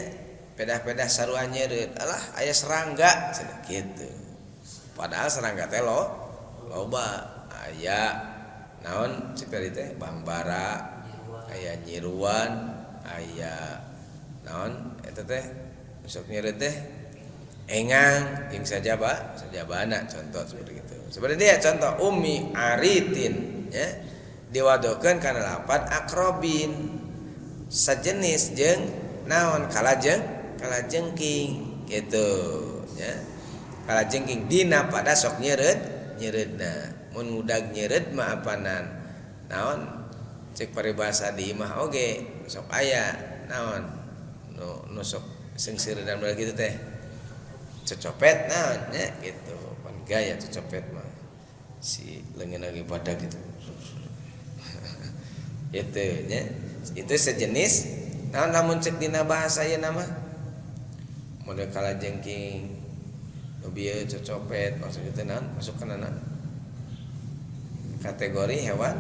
Pedah-pedah sarua nyeureud. Alah aya serangga gitu. Padahal serangga teh loba. Aya naon ciperi teh Bang Bara, aya nyiruan, aya naon eta teh sok nyeureud teh engang jeung sajabana contoh seperti itu. Seperti dia contoh ummi aritin ya diwadokeun kana lapan akrobin sajenis jeung naon kalajengking gitu ya. Kalajengking dina pada sok nyeureudna. Mun ngudag nyeureud mah apanan naon cek paribasa di imah oge sok aya naon nu sok sing seureuddan bae kitu teh cocopet naon nya gitu. Pan gaya cocopet mah si leungeun lagi badag gitu. Itu nya itu sejenis naon lamun cek dina bahasa ieu nama model kalajengking nu bieu cocopet maksudna teh naon masuk kana naon kategori hewan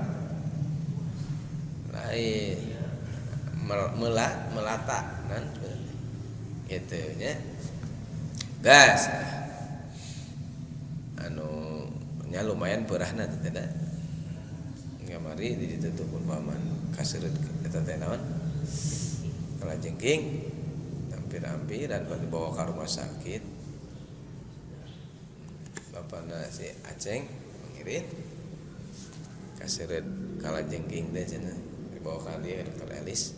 lain melata naon gitu nya. Gas anu nya lumayan peurahna teh da ngamari di ditutupun paman kaseureut eta teh naon kalajengking hampir-hampir dan dibawa ke rumah sakit bapana si Aceng mengirit kaseureut kalajengking teh cenah dibawa ka dia Dr. Elis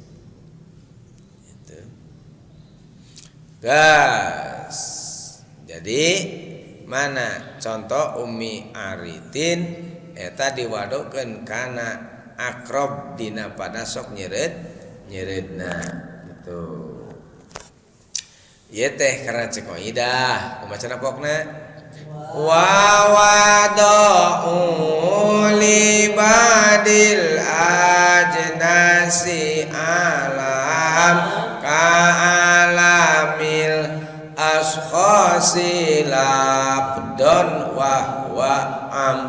itu. Gas. Jadi mana contoh ummi aritin eta diwadokeun kana akrob dina pada sok nyeureudna gitu. Ieu teh karena cek qaidah kumaha cenah pokna wa wada'u libadil ajnasi alam ka alamil askhasi labdon wa am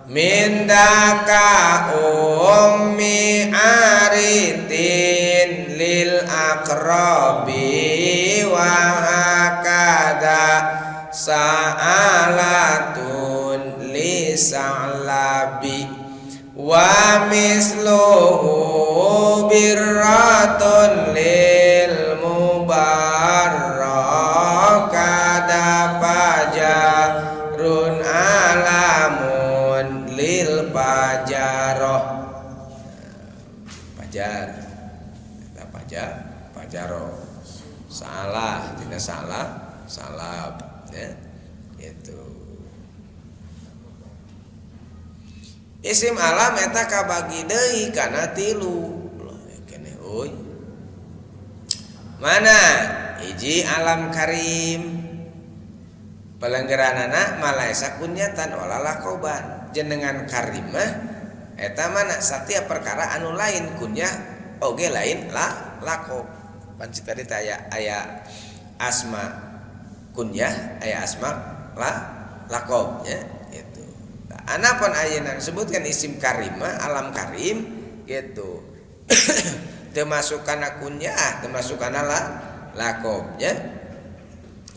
Mindaka ummi aritin lil akrabi wa hakada sa'alatun li sa'labi wa misluhu birratun lil mubarakada fajarun alamun lil pajaroh. Pajar kita pajaroh salah tidak salah ya itu isim alam eta kabagi deui kana 3 keneh euy mana hiji alam karim pelenggeranana malaisa kunyatan wala lakoban jenengan karim mah eta mana satiap perkara anu lain kunyah oge lain lakob pancit tadi aya asma kunyah aya asma lakob ya gitu. Nah, anapun ayeuna disebutkan isim karim alam karim gitu. Termasukana kunyah termasukana lakob ya.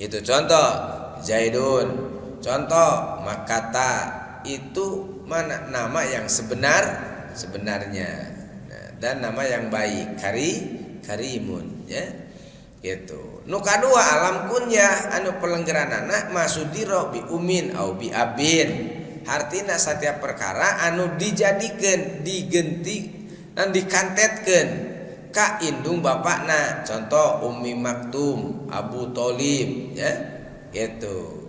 Itu contoh Zaidun, contoh Makata itu mana nama yang sebenarnya nah, dan nama yang baik karimun ya gitu. Nu kadua alam kunyah anu pelenggeranana masudiro bi umin au bi abin artina setiap perkara anu dijadikeun digenti dan dikantetkeun ka indung bapakna contoh Ummi Maktum Abu Tholib ya gitu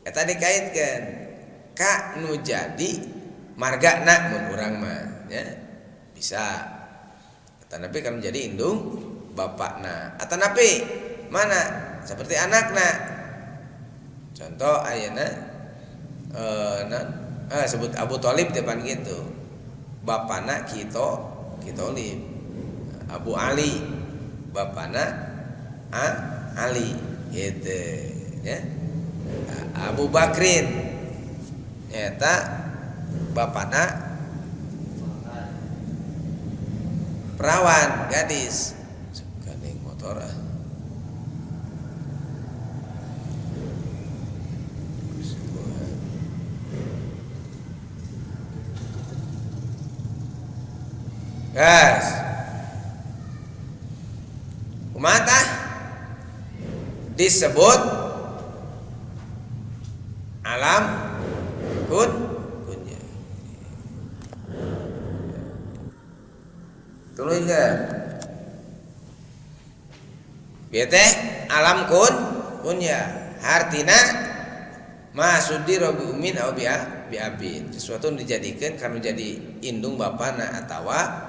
eta dikaitkeun ka nu jadi margana mun urang mah ya bisa tanapi kan menjadi indung bapakna atanapi mana seperti anakna contoh ayeuna sebut Abu Tholib depan gitu bapana Kitolib Abu Ali bapana Ali gitu ya Abu Bakrin eta bapana perawan gadis gandeng motor gas kumata disebut alam kunya tuluy enggak bete alam kunya artina masudiro bi umin au bi abin sesuatu dijadikan karena jadi indung bapana atawa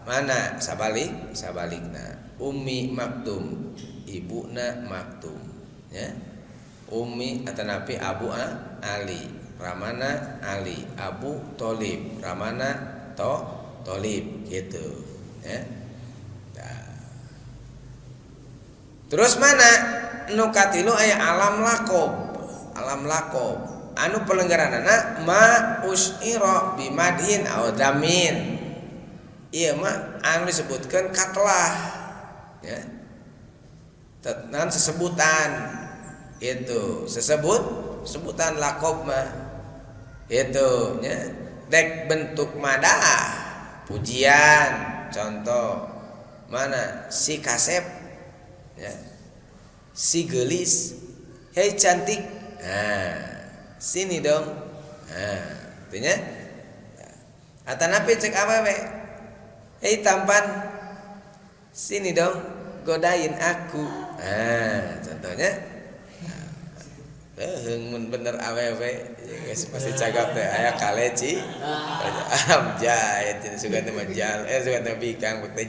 mana sabalikna Ummi Maktum ibuna Maktum ya Ummi atanapi Abu Ali ramana Ali Abu Tholib ramana Tholib gitu ya nah. Terus mana nu katilu aya alam lakob anu pelenggaranana ma usira bimadhin aw damin ieu mah anu disebutkeun katlah ya tentang sesebutan itu sebutan lakob mah itu nya dek bentuk madah pujian contoh mana si kasep ya si gelis hei cantik nah sini dong nah artinya atanapi cek awewe hei tampan sini dong godain aku nah contohnya mun bener awewe geus pasti cagap teh aya kaleci amjait cenah sugan teh majal sugan teh bikang teh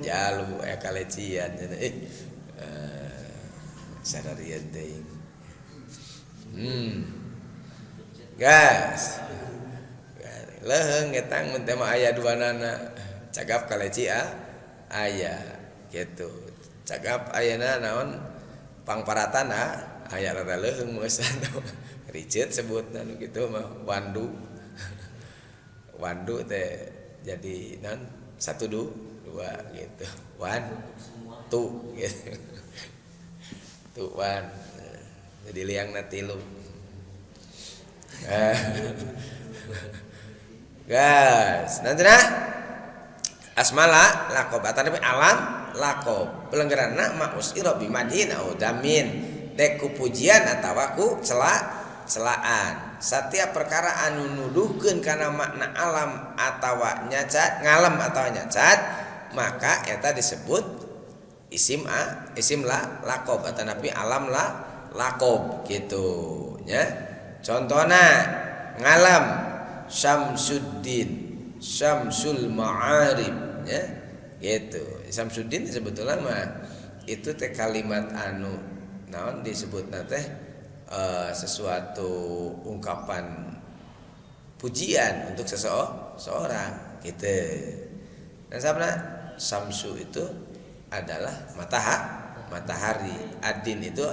jalu aya kalecian cenah sadarian teh gas leheung getang mun teh mah aya duanana cagap kaleci aya gitu cagap ayeuna naon pangparatan aya rada leheung meusan riceut sebutna nu kitu mah wandu Wandu teh jadi non satu dua gitu. Wan tu gitu. Tuan jadi liang natilu. Gas, nanti nah asmala lakob atau alam lakob pelenggaranna maus irobi madin au damin deku pujian atau ku celaan setiap perkara anu nuduhkeun kana makna alam atawa nyacat ngalem atawa nyacat maka eta disebut isim lakob atau nabi alam lakob gitu nya. Contohna ngalam Syamsuddin, Syamsul Ma'arib ya. Gitu. Syamsuddin sebetulnya mah itu teh kalimat anu naon disebutna teh sesuatu ungkapan pujian untuk seseorang gitu. Dan sabna Syamsu itu adalah matahari, Adin itu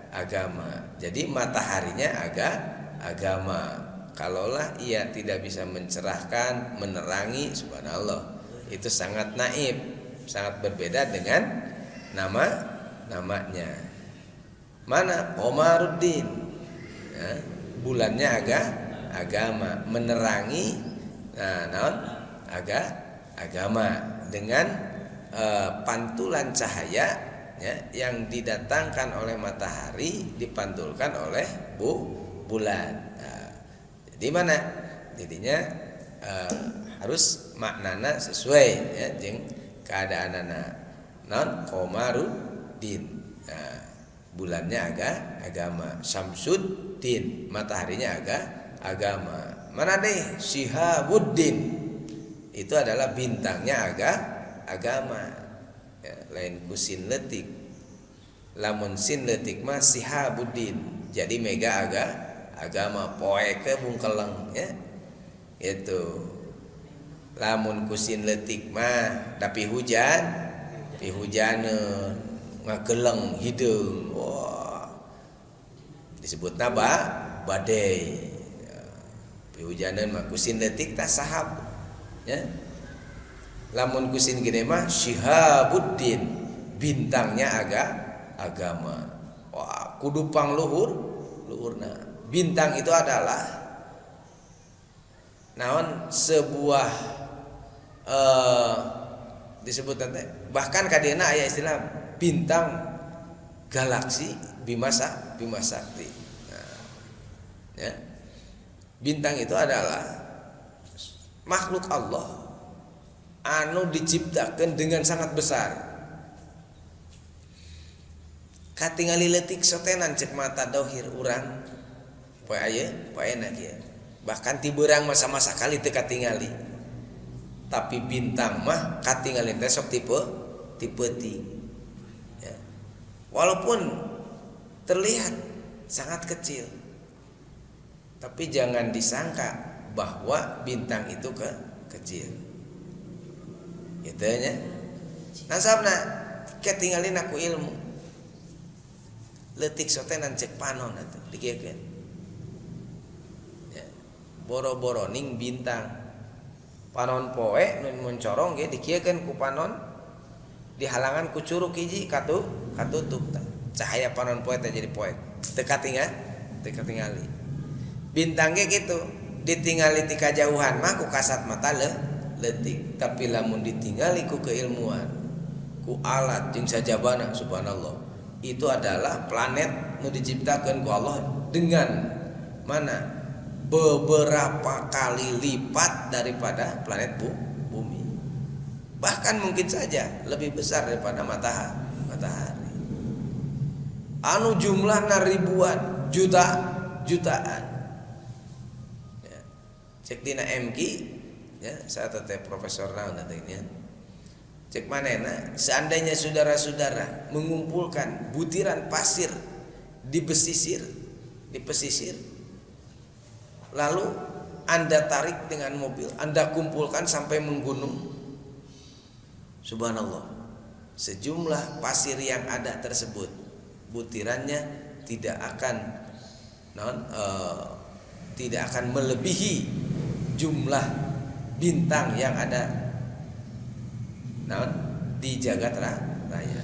agama. Jadi mataharinya agama. Kalaulah ia tidak bisa mencerahkan, menerangi, subhanallah, itu sangat naib, sangat berbeda dengan namanya. Mana Komaruddin, ya, bulannya agama, menerangi, agama dengan pantulan cahaya ya, yang didatangkan oleh matahari dipantulkan oleh bulan. Di mana jadinya harus maknana sesuai ya jeung keadaanana non Komaruddin. Bulannya agama, Syamsuddin mataharinya agama. Mana deh Syihabuddin itu adalah bintangnya agama ya, lain kusin letik lamun sin letik mah Syihabuddin jadi mega agama poeke bungkeleng ya itu lamun kusin letik mah tapi hujaneun ngageleng hideung wah disebutna badai ya, hujaneun mah kusin letik tah sahab ya. Lamun kusin gede mah Syihabuddin bintangnya agama. Wah, kudu pangluhurna. Bintang itu adalah naon sebuah disebut nanti bahkan kadena aya istilah bintang galaksi Bima Sakti. Nah, ya. Bintang itu adalah makhluk Allah anu diciptakan dengan sangat besar. Katingali leutik sotenan cek mata dohir urang poe aya poe na kieu. Bahkan ti beurang masa-masa kali teu katingali. Tapi bintang mah katingali teh sok tipe ya. Walaupun terlihat sangat kecil. Tapi jangan disangka bahwa bintang itu kecil. Gitu nya. Nasabna ketinggalin aku ilmu. Leutik sotenan cek panon atuh dikiekeun. Ya. Boro-boro ning bintang. Panon poe nun mencorong ge dikiekeun ku panon dihalangan ku curug hiji katutup tah. Cahaya panon poe teh jadi poe. Teu katingali. Bintang ge kitu, ditingali ti kajauhan mah ku kasat mata leutik, tapi lamun ditingali ku keilmuan, ku alat jeung sajabana subhanallah. Itu adalah planet nu diciptakeun ku Allah dengan mana? Beberapa kali lipat daripada planet bumi. Bahkan mungkin saja lebih besar daripada matahari. Anu jumlahna ribuan, jutaan. Ya. Cek dina MQ ya, saat teh profesor naon teh cek manehna seandainya saudara-saudara mengumpulkan butiran pasir di pesisir lalu Anda tarik dengan mobil, Anda kumpulkan sampai menggunung, subhanallah, sejumlah pasir yang ada tersebut butirannya tidak akan melebihi jumlah bintang yang ada di jagat raya.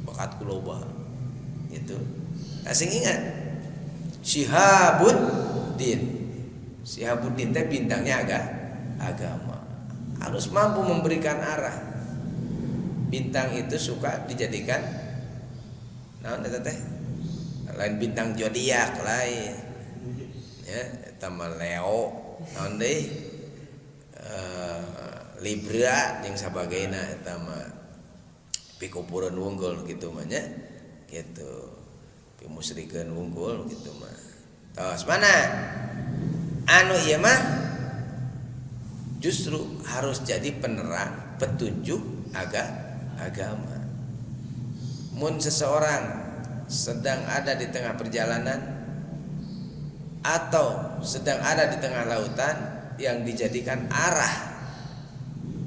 Bakat kuloba itu. Asing ingat Syihabuddin. Syihabuddin teh bintangnya agama. Harus mampu memberikan arah. Bintang itu suka dijadikan naon eta teh? Lain bintang zodiak lain. Ya, eta mah Leo, naon deui? Libra jeung sabagaina eta mah pikupureun wunggul kitu mah nya. Gitu. Pimusrikeun wunggul kitu mah. Tos mana? Anu ieu mah justru harus jadi penerang, petunjuk agama. Mun seseorang sedang ada di tengah perjalanan atau sedang ada di tengah lautan yang dijadikan arah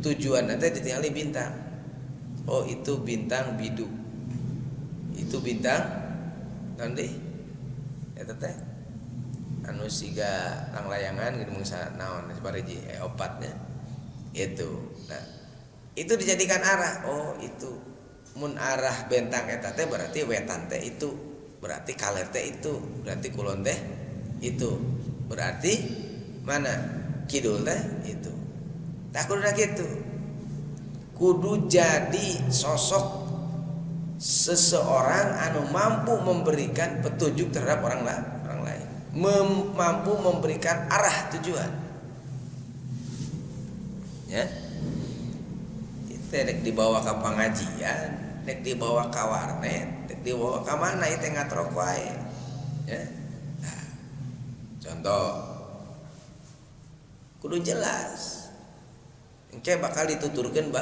tujuan nanti ditinggali bintang. Oh itu bintang bidu. Itu bintang nanti eta teh anu siga langlayangan gitu mungsa naon sabariji opatnya itu. Nah, itu dijadikan arah. Oh, itu mun arah bentang eta teh berarti wetan teh itu, berarti kaler teh itu, berarti kulon teh itu. Berarti mana? Kidul teh itu. Tah kudu gitu. Kudu jadi sosok seseorang anu mampu memberikan petunjuk terhadap orang lain. Mampu memberikan arah tujuan. Ya. Itu dek dibawa ke pengajian, dek dibawa ke warnet, dek dibawa ke mana itu ngatrok wae. Ya. Nah, contoh kudu jelas. Engke bakal dituturkeun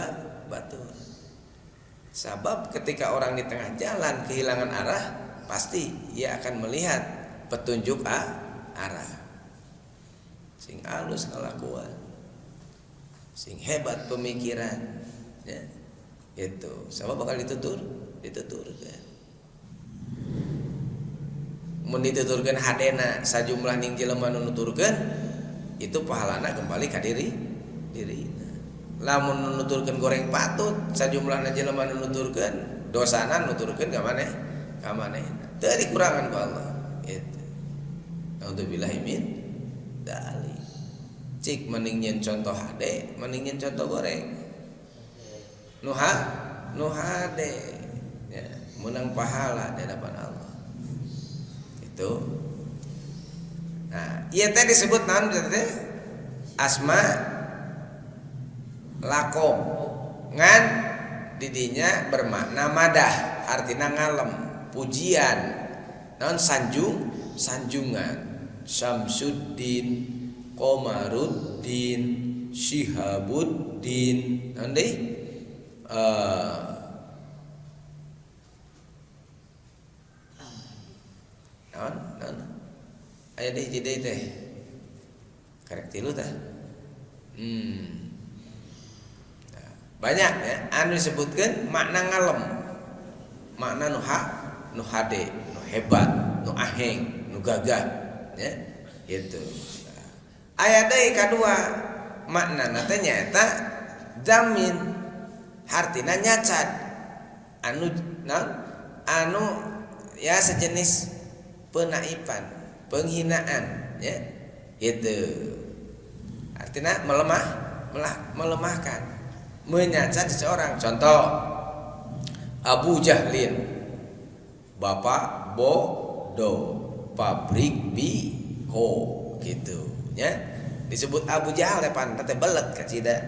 batur. Sabab ketika orang di tengah jalan kehilangan arah, pasti ia akan melihat petunjuk arah. Sing alus kalakuan, sing hebat pemikiran, ya. Itu sama bakal dituturkan. Mun dituturkan hadena sajumlah ning jelema nu nuturkeun, itu pahalana kembali ka dirina. Lamun nuturkeun goreng patut sajumlahna jelema nu nuturkeun, dosana nuturkeun ka manehna. Teu dikurangan ku Allah. Itu. Naudzubillahi min dzalik. Cik mending nyen contoh hade, mending nyen contoh goreng. Nu hade. Ya, menang pahala di hadapan Allah. Itu. Nah, ieu teh disebut naon teh? Asma lakom. Ngan didinya bermakna madah, artina ngalem, pujian. Naon sanjungan. Syamsuddin, Komaruddin, Syihabuddin, nanti aya deh jadi teh karek tilu teh banyak ya anu disebutkan makna ngalem, makna nu hade, nu hebat, nu aheng, nu gagah. Ya, gitu. Aya deui kadua maknana teh nyaeta jamin, hartina nyacad. Anu ya sejenis penaipan, penghinaan, ya. Gitu. Artinya melemahkan, menyacad seseorang. Contoh Abu Jahlin, bapak bodoh, pabrik biko gitu ya, disebut Abu Jahal depan teh beleg kacida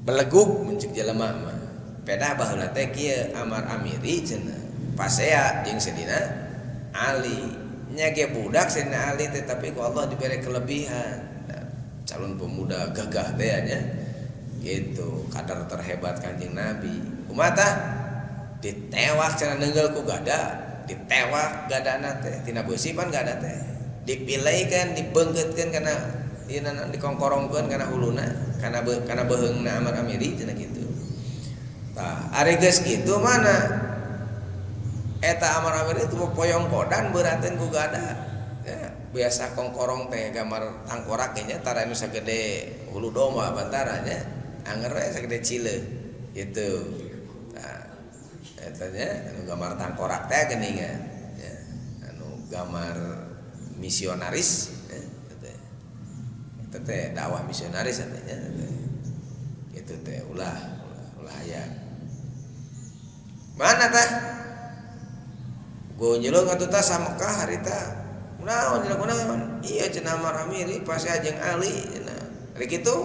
beleguk muncul jelema mah peda baheula teh kieu Amar Amiri cenah pasea jeung sedina Ali nya ge budak sedina Ali teh tapi ku Allah diberi kelebihan. Nah, calon pemuda gagah teh nya gitu, kadar terhebat Kanjeng Nabi kumaha tah ditewak cenah neungeul ku gada, ditewak gadana teh tina beusi pan gada teh dipilihkeun dibeungkeutkeun kana ieu dikongkorongkeun kana huluna kana beheungna Amar Amiri cenah kitu. Tah ari geus kitu mana eta Amar Amiri itu poyong kodan beurateun ku gada ya, biasa kongkorong teh gambar tangkorak nya tara nu sagede hulu domba bantaranya anger we sagede cile gitu. Nah, eta nya anu gambar tangkorak teh geuningan ya. Anu gambar misionaris ya, eta teh dakwah misionaris eta nya. Itu teh ulah aya. Mana tah? Gonjolong atuh tah sa Mekah harita. Kunaon cenah kunaon? Iya cenah Maramiri pas Ajeng Ali cenah. Ari kitu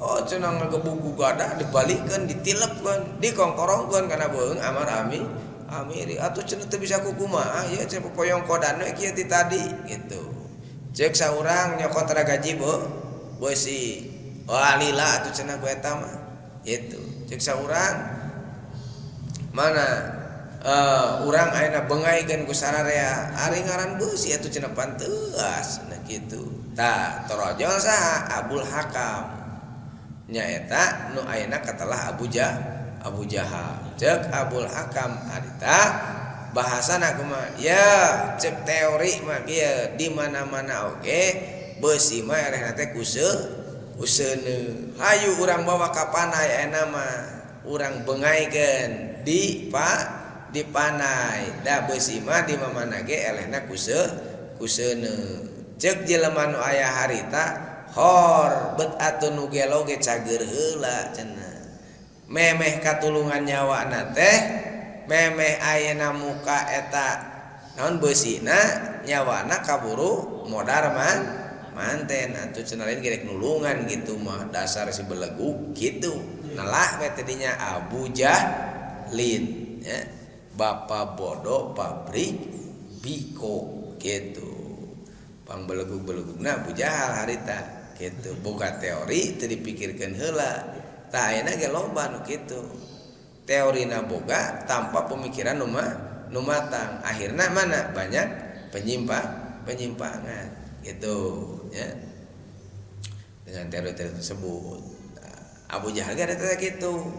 oh cenah ngagebuk gadah dibalikeun ditilepkeun dikongkorongkeun kana beung Amar Amiri atuh cenah teu bisa kukumaha ya cenah popoyong kodan we kieu ti tadi gitu. Ceuk saurang nyokot ra gaji beuh si alila atuh cenah ku eta mah. Gitu. Ceuk saurang mana urang ayeuna bengaikeun ku sararea ari ngaran beusi atuh cenah panteus nah kitu. Tah torojol saha Abul Hakam nyaeta nu ayeuna katelah Abu Jahal. Ceuk Abul Hakam harita bahasana kumaha ya ceuk teori mah kieu di mana-mana oge beusi mah erehna teh kuseuneu hayu urang bawa ka panai ayeuna mah urang bengaikeun di panai da beusi mah di mamana ge elehna kuseuneu. Ceuk jelema nu aya harita hor bet atuh nu gelo ge cager heula cenah. Memeh katulungan nyawana teh memeh ayeuna muka eta naon beusina nyawana kaburu modar manten atuh cenah lain gerek nulungan gitu mah dasar si beleguk gitu. Nalah we teh dinya Abu Jahlin ya. Bapak bodoh pabrik biko gitu. Pang belegug-belegugna Abu Jahal harita gitu. Boga teori teu dipikirkeun heula. Tah ayeuna ge loba nu kitu. Teorina boga tanpa pemikiran nu matang. Akhirna mana banyak penyimpangan gitu ya. Dengan teori-teori tersebut. Nah, Abu Jahal ge ada gitu.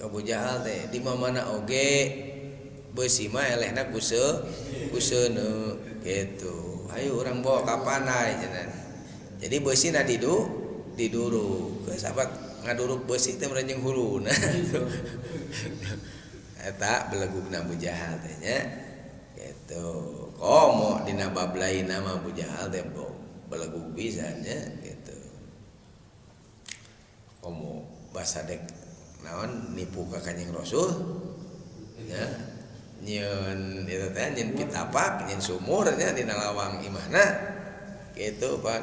Abu Jahal teh di mana oge beusi mah elehna kuseuneu gitu. Ayo urang bawa ka panai cenah. Jadi beusina diduru. Geus sahabat ngaduruk beusi teh merenjeng huluna. Eta belegugna Abu Jahal teh nya. Gitu. Komo dina bablaina mah Abu Jahal teh belegug pisan nya gitu. Komo basadek naon nipu ka Kanjeng Rasul ya nyeun eta teh nyeun pitapak nyeun sumur nya dina lawang imahna kitu pan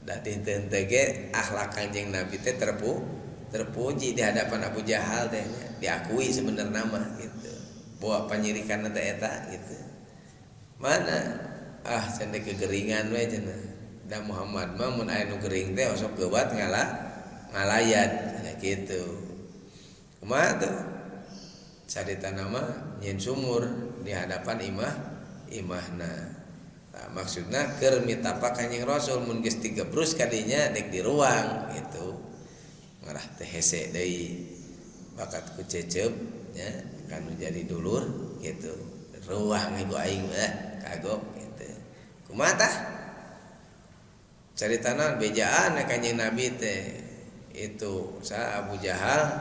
da dinten teh ge akhlak Kanjeng Nabi teh terpuji di hadapan Abu Jahal teh diakui sebenarnya mah gitu bawa panyirikan teh eta gitu mana cenah kegeringan we cenah da Muhammad mah mun aya nu gering teh osok geubat ngalayat gitu. Kumaha tuh? Carita nama nyeun sumur di hadapan imahna. Nah, maksudna keur mitapak Kanjeng Rasul mun geus digebrus kadinya dek di ruang gitu. Ngarah teh hese deui. Bakat ku cecep nya kanu jadi dulur gitu. Ruang ieu aing mah kagok gitu. Kumaha tah? Caritana bejaan Kanjeng Nabi teh itu sa Abu Jahal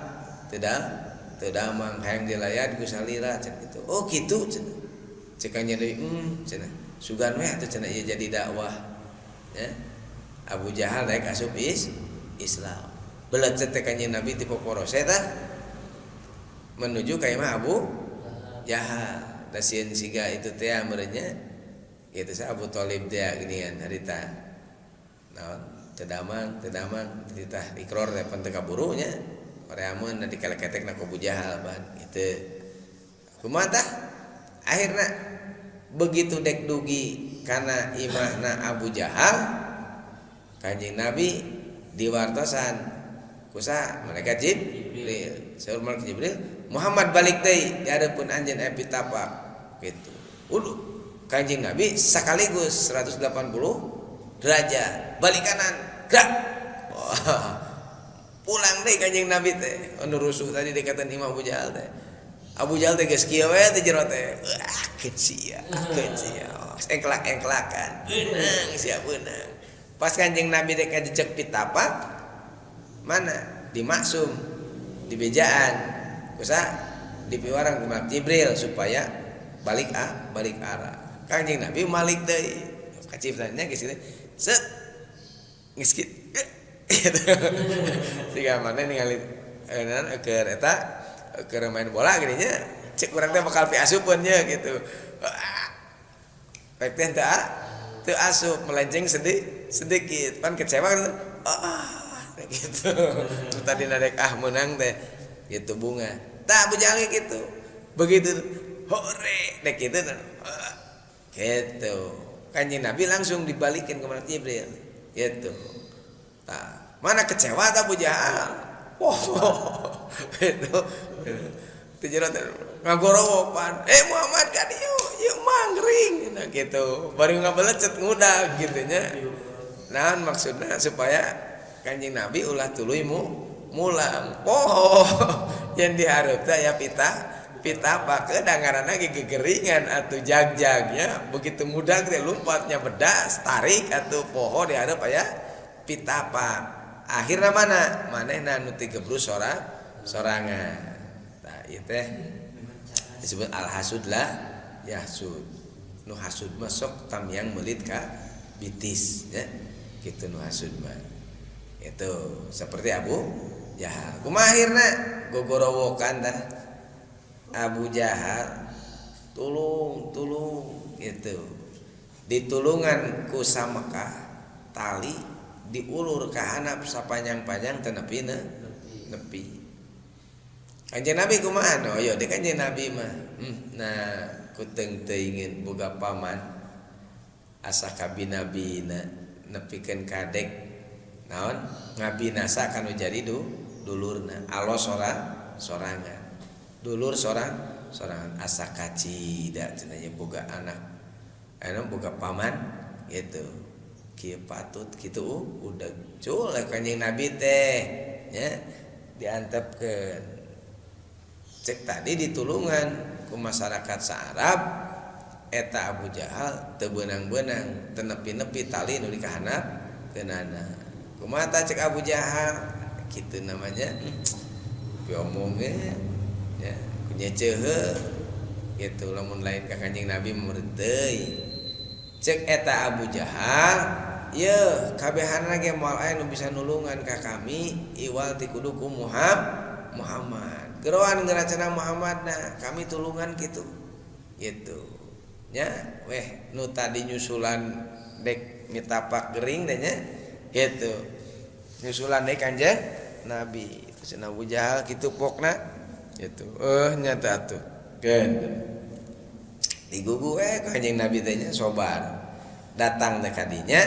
teu damang hayang dilayat ku salira cenah kitu. Oh kitu cenah. Ceuk nya deui cenah. Sugan we atuh cenah ieu jadi dakwah. Ya. Abu Jahal daek asup Islam. Belecet teh Kanjeng Nabi ti poporose tah menuju ka imah Abu Jahal. Da sieun siga itu teh ameurnya kitu sa Abu Thalib teh ginian harita. Naon tedamang titah ikror teh pan teu kaburu nya pareamun da dikaleketekna ku Abu Jahal ban kitu. Kumaha tah akhirna begitu dek dugi kana imahna Abu Jahal Kanjeng Nabi diwartosan kusa mereka Jibril saur malaikat Jibril Muhammad balik deui di hareupeun anjeun aya pitapak kitu. Kanjeng Nabi sakaligus 180 derajat balik kanan gerak pulang deh Kanjeng Nabi teh anu rusuh tadi dekatan Imam Abu Jahal teh geus kieu we teh jero teh keun sia engklak-engklakan beunang sia beunang pas Kanjeng Nabi teh kajejeg pitapak mana di maksum di bejaan kusa dipiwarang ku Malak Jibril supaya balik arah Kanjeng Nabi malik deui kaciptanya geus kitu set geus kitu siga mana ningali keur eta keur main bola gini nya cek urang teh bakal pi asupeun nya gitu rek teh teu asup melenceng sedikit pan kecewa kan gitu tadi nadek menang teh gitu bunga tak Abu Jahal gitu begitu hore dek gitu gitu Kanjeng Nabi langsung dibalikin ke Malak Jibril gitu nah, mana kecewa tak Abu Jahal itu tejero ngagorowopan Muhammad kan ieu manggring nah gitu bari ngabelecet ngudag gitu nya naon maksudna supaya Kanjeng Nabi ulah tuluy mulang yang diharap teh ya pitapa kedangaranna gegeringan atuh jag-jagnya begitu mudah teh lompatnya bedas tarik atuh poho diharap aya pitapa akhirna mana manehna nu teu gebrus sorangan tah ieu teh disebut al hasud lah yahsud nu hasud mah sok tamyang meulit ka bitis ya kitu nu hasud mah itu seperti Abu Jahal kumaha akhirna gogorowokan tah Abu Jahal tulung gitu ditulungan ku Samekah tali diulur ka hanap sapanjang-panjang teu nepi Kanjeng Nabi kumaha no yo de Kanjeng Nabi mah nah kuteung teuingin boga paman asa kabinabina nepikeun kadek naon ngabinasa kanu jadi dulurna alos sorangan dulur sorangan asa kacida cenah boga anak anu boga paman gitu kieu patut kitu udah cul Kanjeng Nabi teh nya diantepkeun cek tadi ditulungan ku masyarakat Arab eta Abu Jahal teu beunang-beunang teu nepi-nepi tali nu dikahanapkeunana kumaha tah cek Abu Jahal kitu namanya piomong ya nyeceuh gitu lamun lain ka Kanjeng Nabi murid deui cek eta Abu Jahal ye kabehanna ge moal aya nu bisa nulungan ka kami iwal ti kudu ku Muhammad geroan ngeracana Muhammad nah kami tulungan gitu nya weh nu tadi nyusulan dek mitapak gering teh nya gitu nyusulan dek Kanjeng Nabi cenah Abu Jahal kitu pokna gitu nyata atuh keun digugu Kanjeng Nabi teh nya sobar datang teh kadinya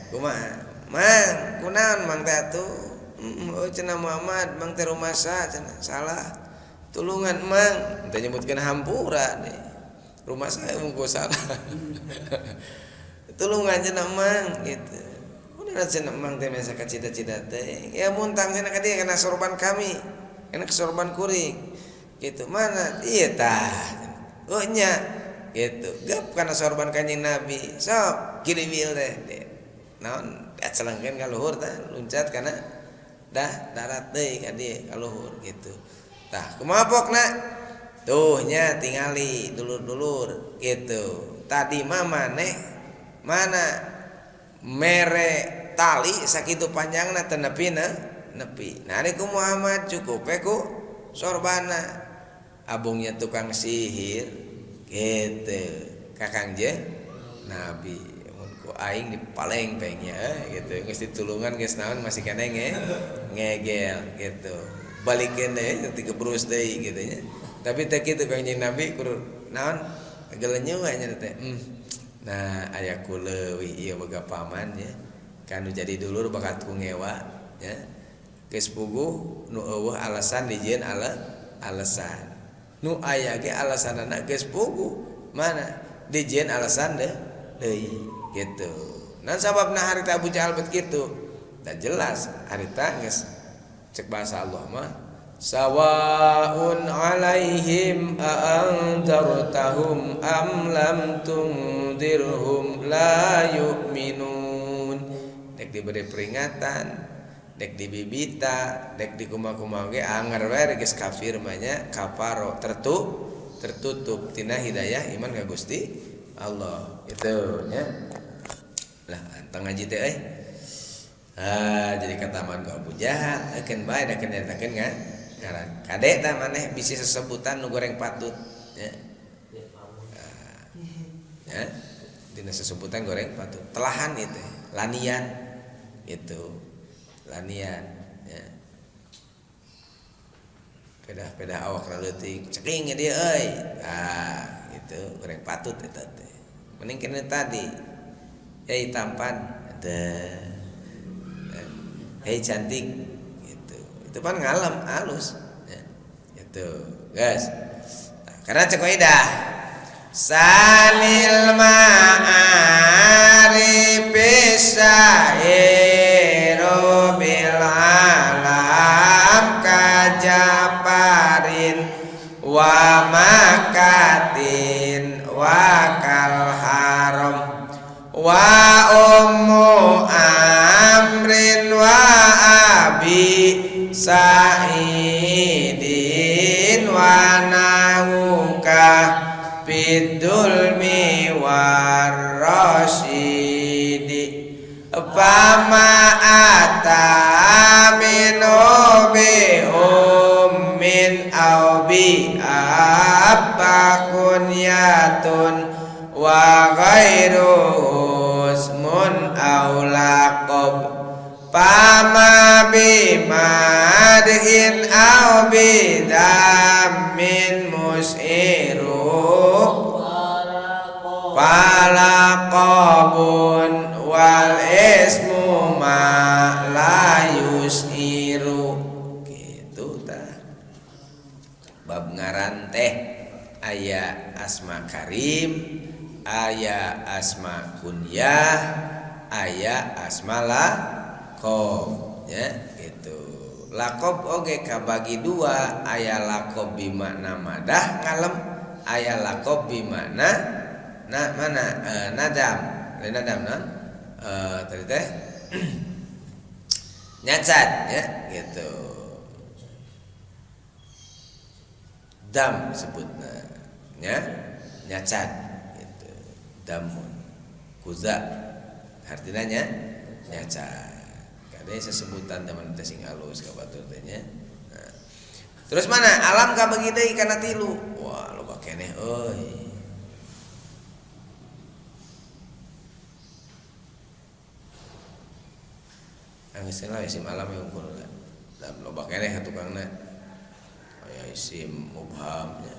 kumaha mang kunaon mang teh atuh cenah Muhammad mang teh rumasa cenah salah tulungan mang teh nyebutkeun hampura nih rumah saya mungko salah tulungan cenah mang gitu udah cenah mang teh masa cita-cita teh ya muntang cenah ka dieu kana sorban kami kana sorban kuring gitu mana ieu tah nya gitu gap kana sorban Kanjeng Nabi sok kirimil teh naon acelengkeun ka luhur tah luncat kana dah darat deui ka dieu ka luhur gitu tah kumaha pokna tuh nya tingali dulur-dulur gitu tadi mah maneh mana mere tali sakitu panjangna teu nepi nah ari ku Muhammad cukup ku sorbana abungnya tukang sihir gitu ka Kanjeng Nabi ku aing dipaleng-pengnya gitu geus ditulungan geus naon masih keneh ngegel gitu balikeun deui teu gebrus deui kitu nya tapi teh kitu Kanjeng Nabi kur naon gelenyeun nya teh nah aya ku leuwih ieu boga paman nya kanu jadi dulur bakat ku ngewa nya geus puguh nu eueuh alasan dijieun alasan nu aya ge alasanna geus puguh mana dijieun alasan deui gitu. Nah sababna harita Abu Jahal bet kitu. Da jelas harita geus cek bahasa Allah mah Sawaun alaihim a'anzartahum am lam tundirhum la yu'minun. Dek diberi peringatan, dek dibibita, dek dikumaha-kumaha ge anger wae geus kafir mah nya kafaro tertutup tina hidayah iman ka Gusti Allah. Itu nya. Lah anteng ngaji teh jadi kataman ku Abu Jahal akeun bae da keun nyatakeun ngaran kade tah maneh bisi sesebutan nu goreng patut ya. Ya dina sesebutan goreng patut telahan itu lanian itu lanian ya. Pedah awak leutik ceking dia euy itu goreng patut eta teh mending kene tadi hei tampan hei cantik itu kan ngalem halus ya. Itu guys nah, karena cek kaidah sanil ma'arif sairu bil alam kajaparin wa makatin wa kal haram wa ummu amrin wa abi sa'idin wa nahuka bidulmi warrasyidi fama ataminu bi ummin au bi abba kunyatun wa ghairu usmun au laqab fama bimadhin au bidammin mus'iru falaqabun wal ismu ma la yus'iru gitu tah bab ngaran teh aya asma karim aya asma kunyah aya asma laqab ya gitu. Laqab oge kabagi dua, aya laqab bi makna madah ngalem, aya laqab bi makna nadam. Lain nadam non? Tadi teh nyacat ya gitu. Dam sebutna ya nyacat gitu. Damun kuza artinya nyacat. Ada sesebutan teman teh sing halus ka batur teh nya. Nah. Terus mana alam ka bagi deui kana tilu. Wah, loba keneh euy. Anggeuskeun lah isim alam yang unggul da. Da loba keneh tukangna. Aya isim mubhamnya.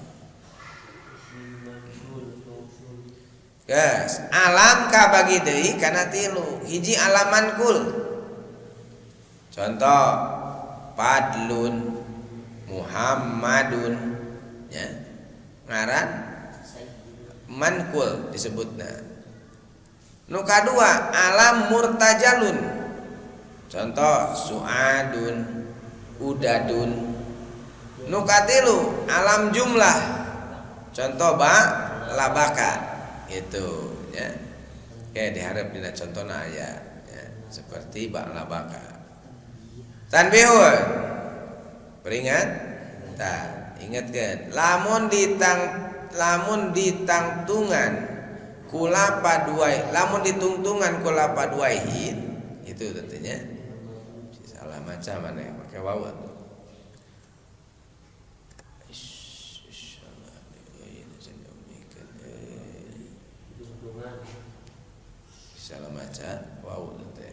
Guys, alam ka bagi deui kana tilu. Hiji alam mankul. Contoh Fadlun Muhammadun ya. Ngaran mankul disebutna. Nu kadua alam murtajalun. Contoh Suadun Udadun. Nu katilu alam jumlah. Contoh labaka gitu ya. Oke diharap dina contohna aya ya, seperti labaka. Tanbihun peringat tah ingatkeun lamun ditangtungan kula paduai lamun ditungtungan kula paduaihin itu tentunya salah macam mana pakai wawu atuh salah macam wawu teh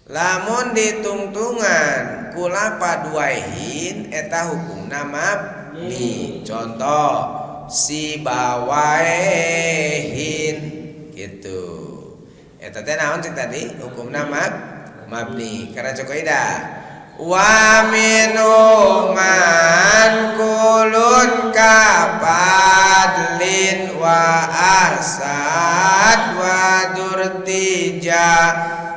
lamun ditungtungan kula paduaihin eta hukumna mabni. Contoh si bawaehin gitu. Eta teh naon cek tadi? Hukumna mabni. Karena cokoida wa minhum man kulun kapadlin wa asad wa durtija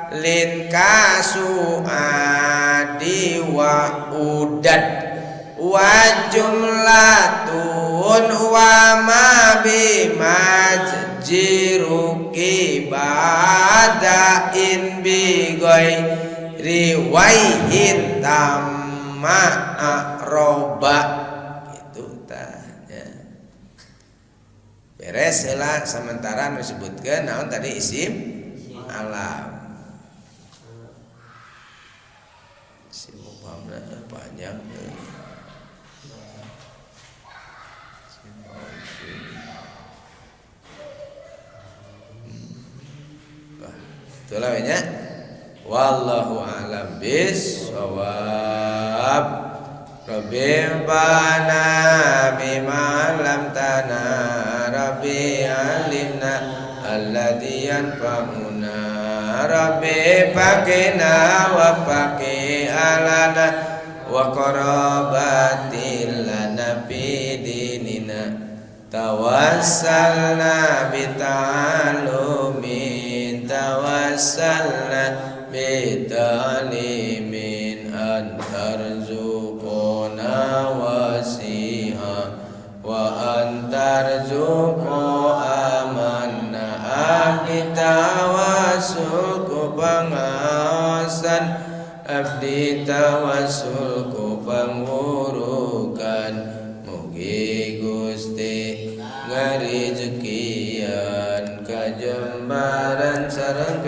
lin kasu adi wa ud adad wa jumlatun wa ma bi majruki ba'dain bi ghairi waihin tamma aroba gitu tanya beres heula sementara disebutkeun naon tadi isim alam isim mubhamna panjang itulah nya wallahu a'lam bissawab rabbil bana bima lam tana rabbi alimna alladhi yanfa'una rabbi faqina wa faqi alana wa qarabatil lana fi dinina tawassalna bi ta'alumin tawassalna bi ta'limin antarzuquna wasiha wa antarzuqu amanna kita wasulku pangawasan abdi tawasulku pangurukan mugi Gusti ngarizekian kajembaran sareng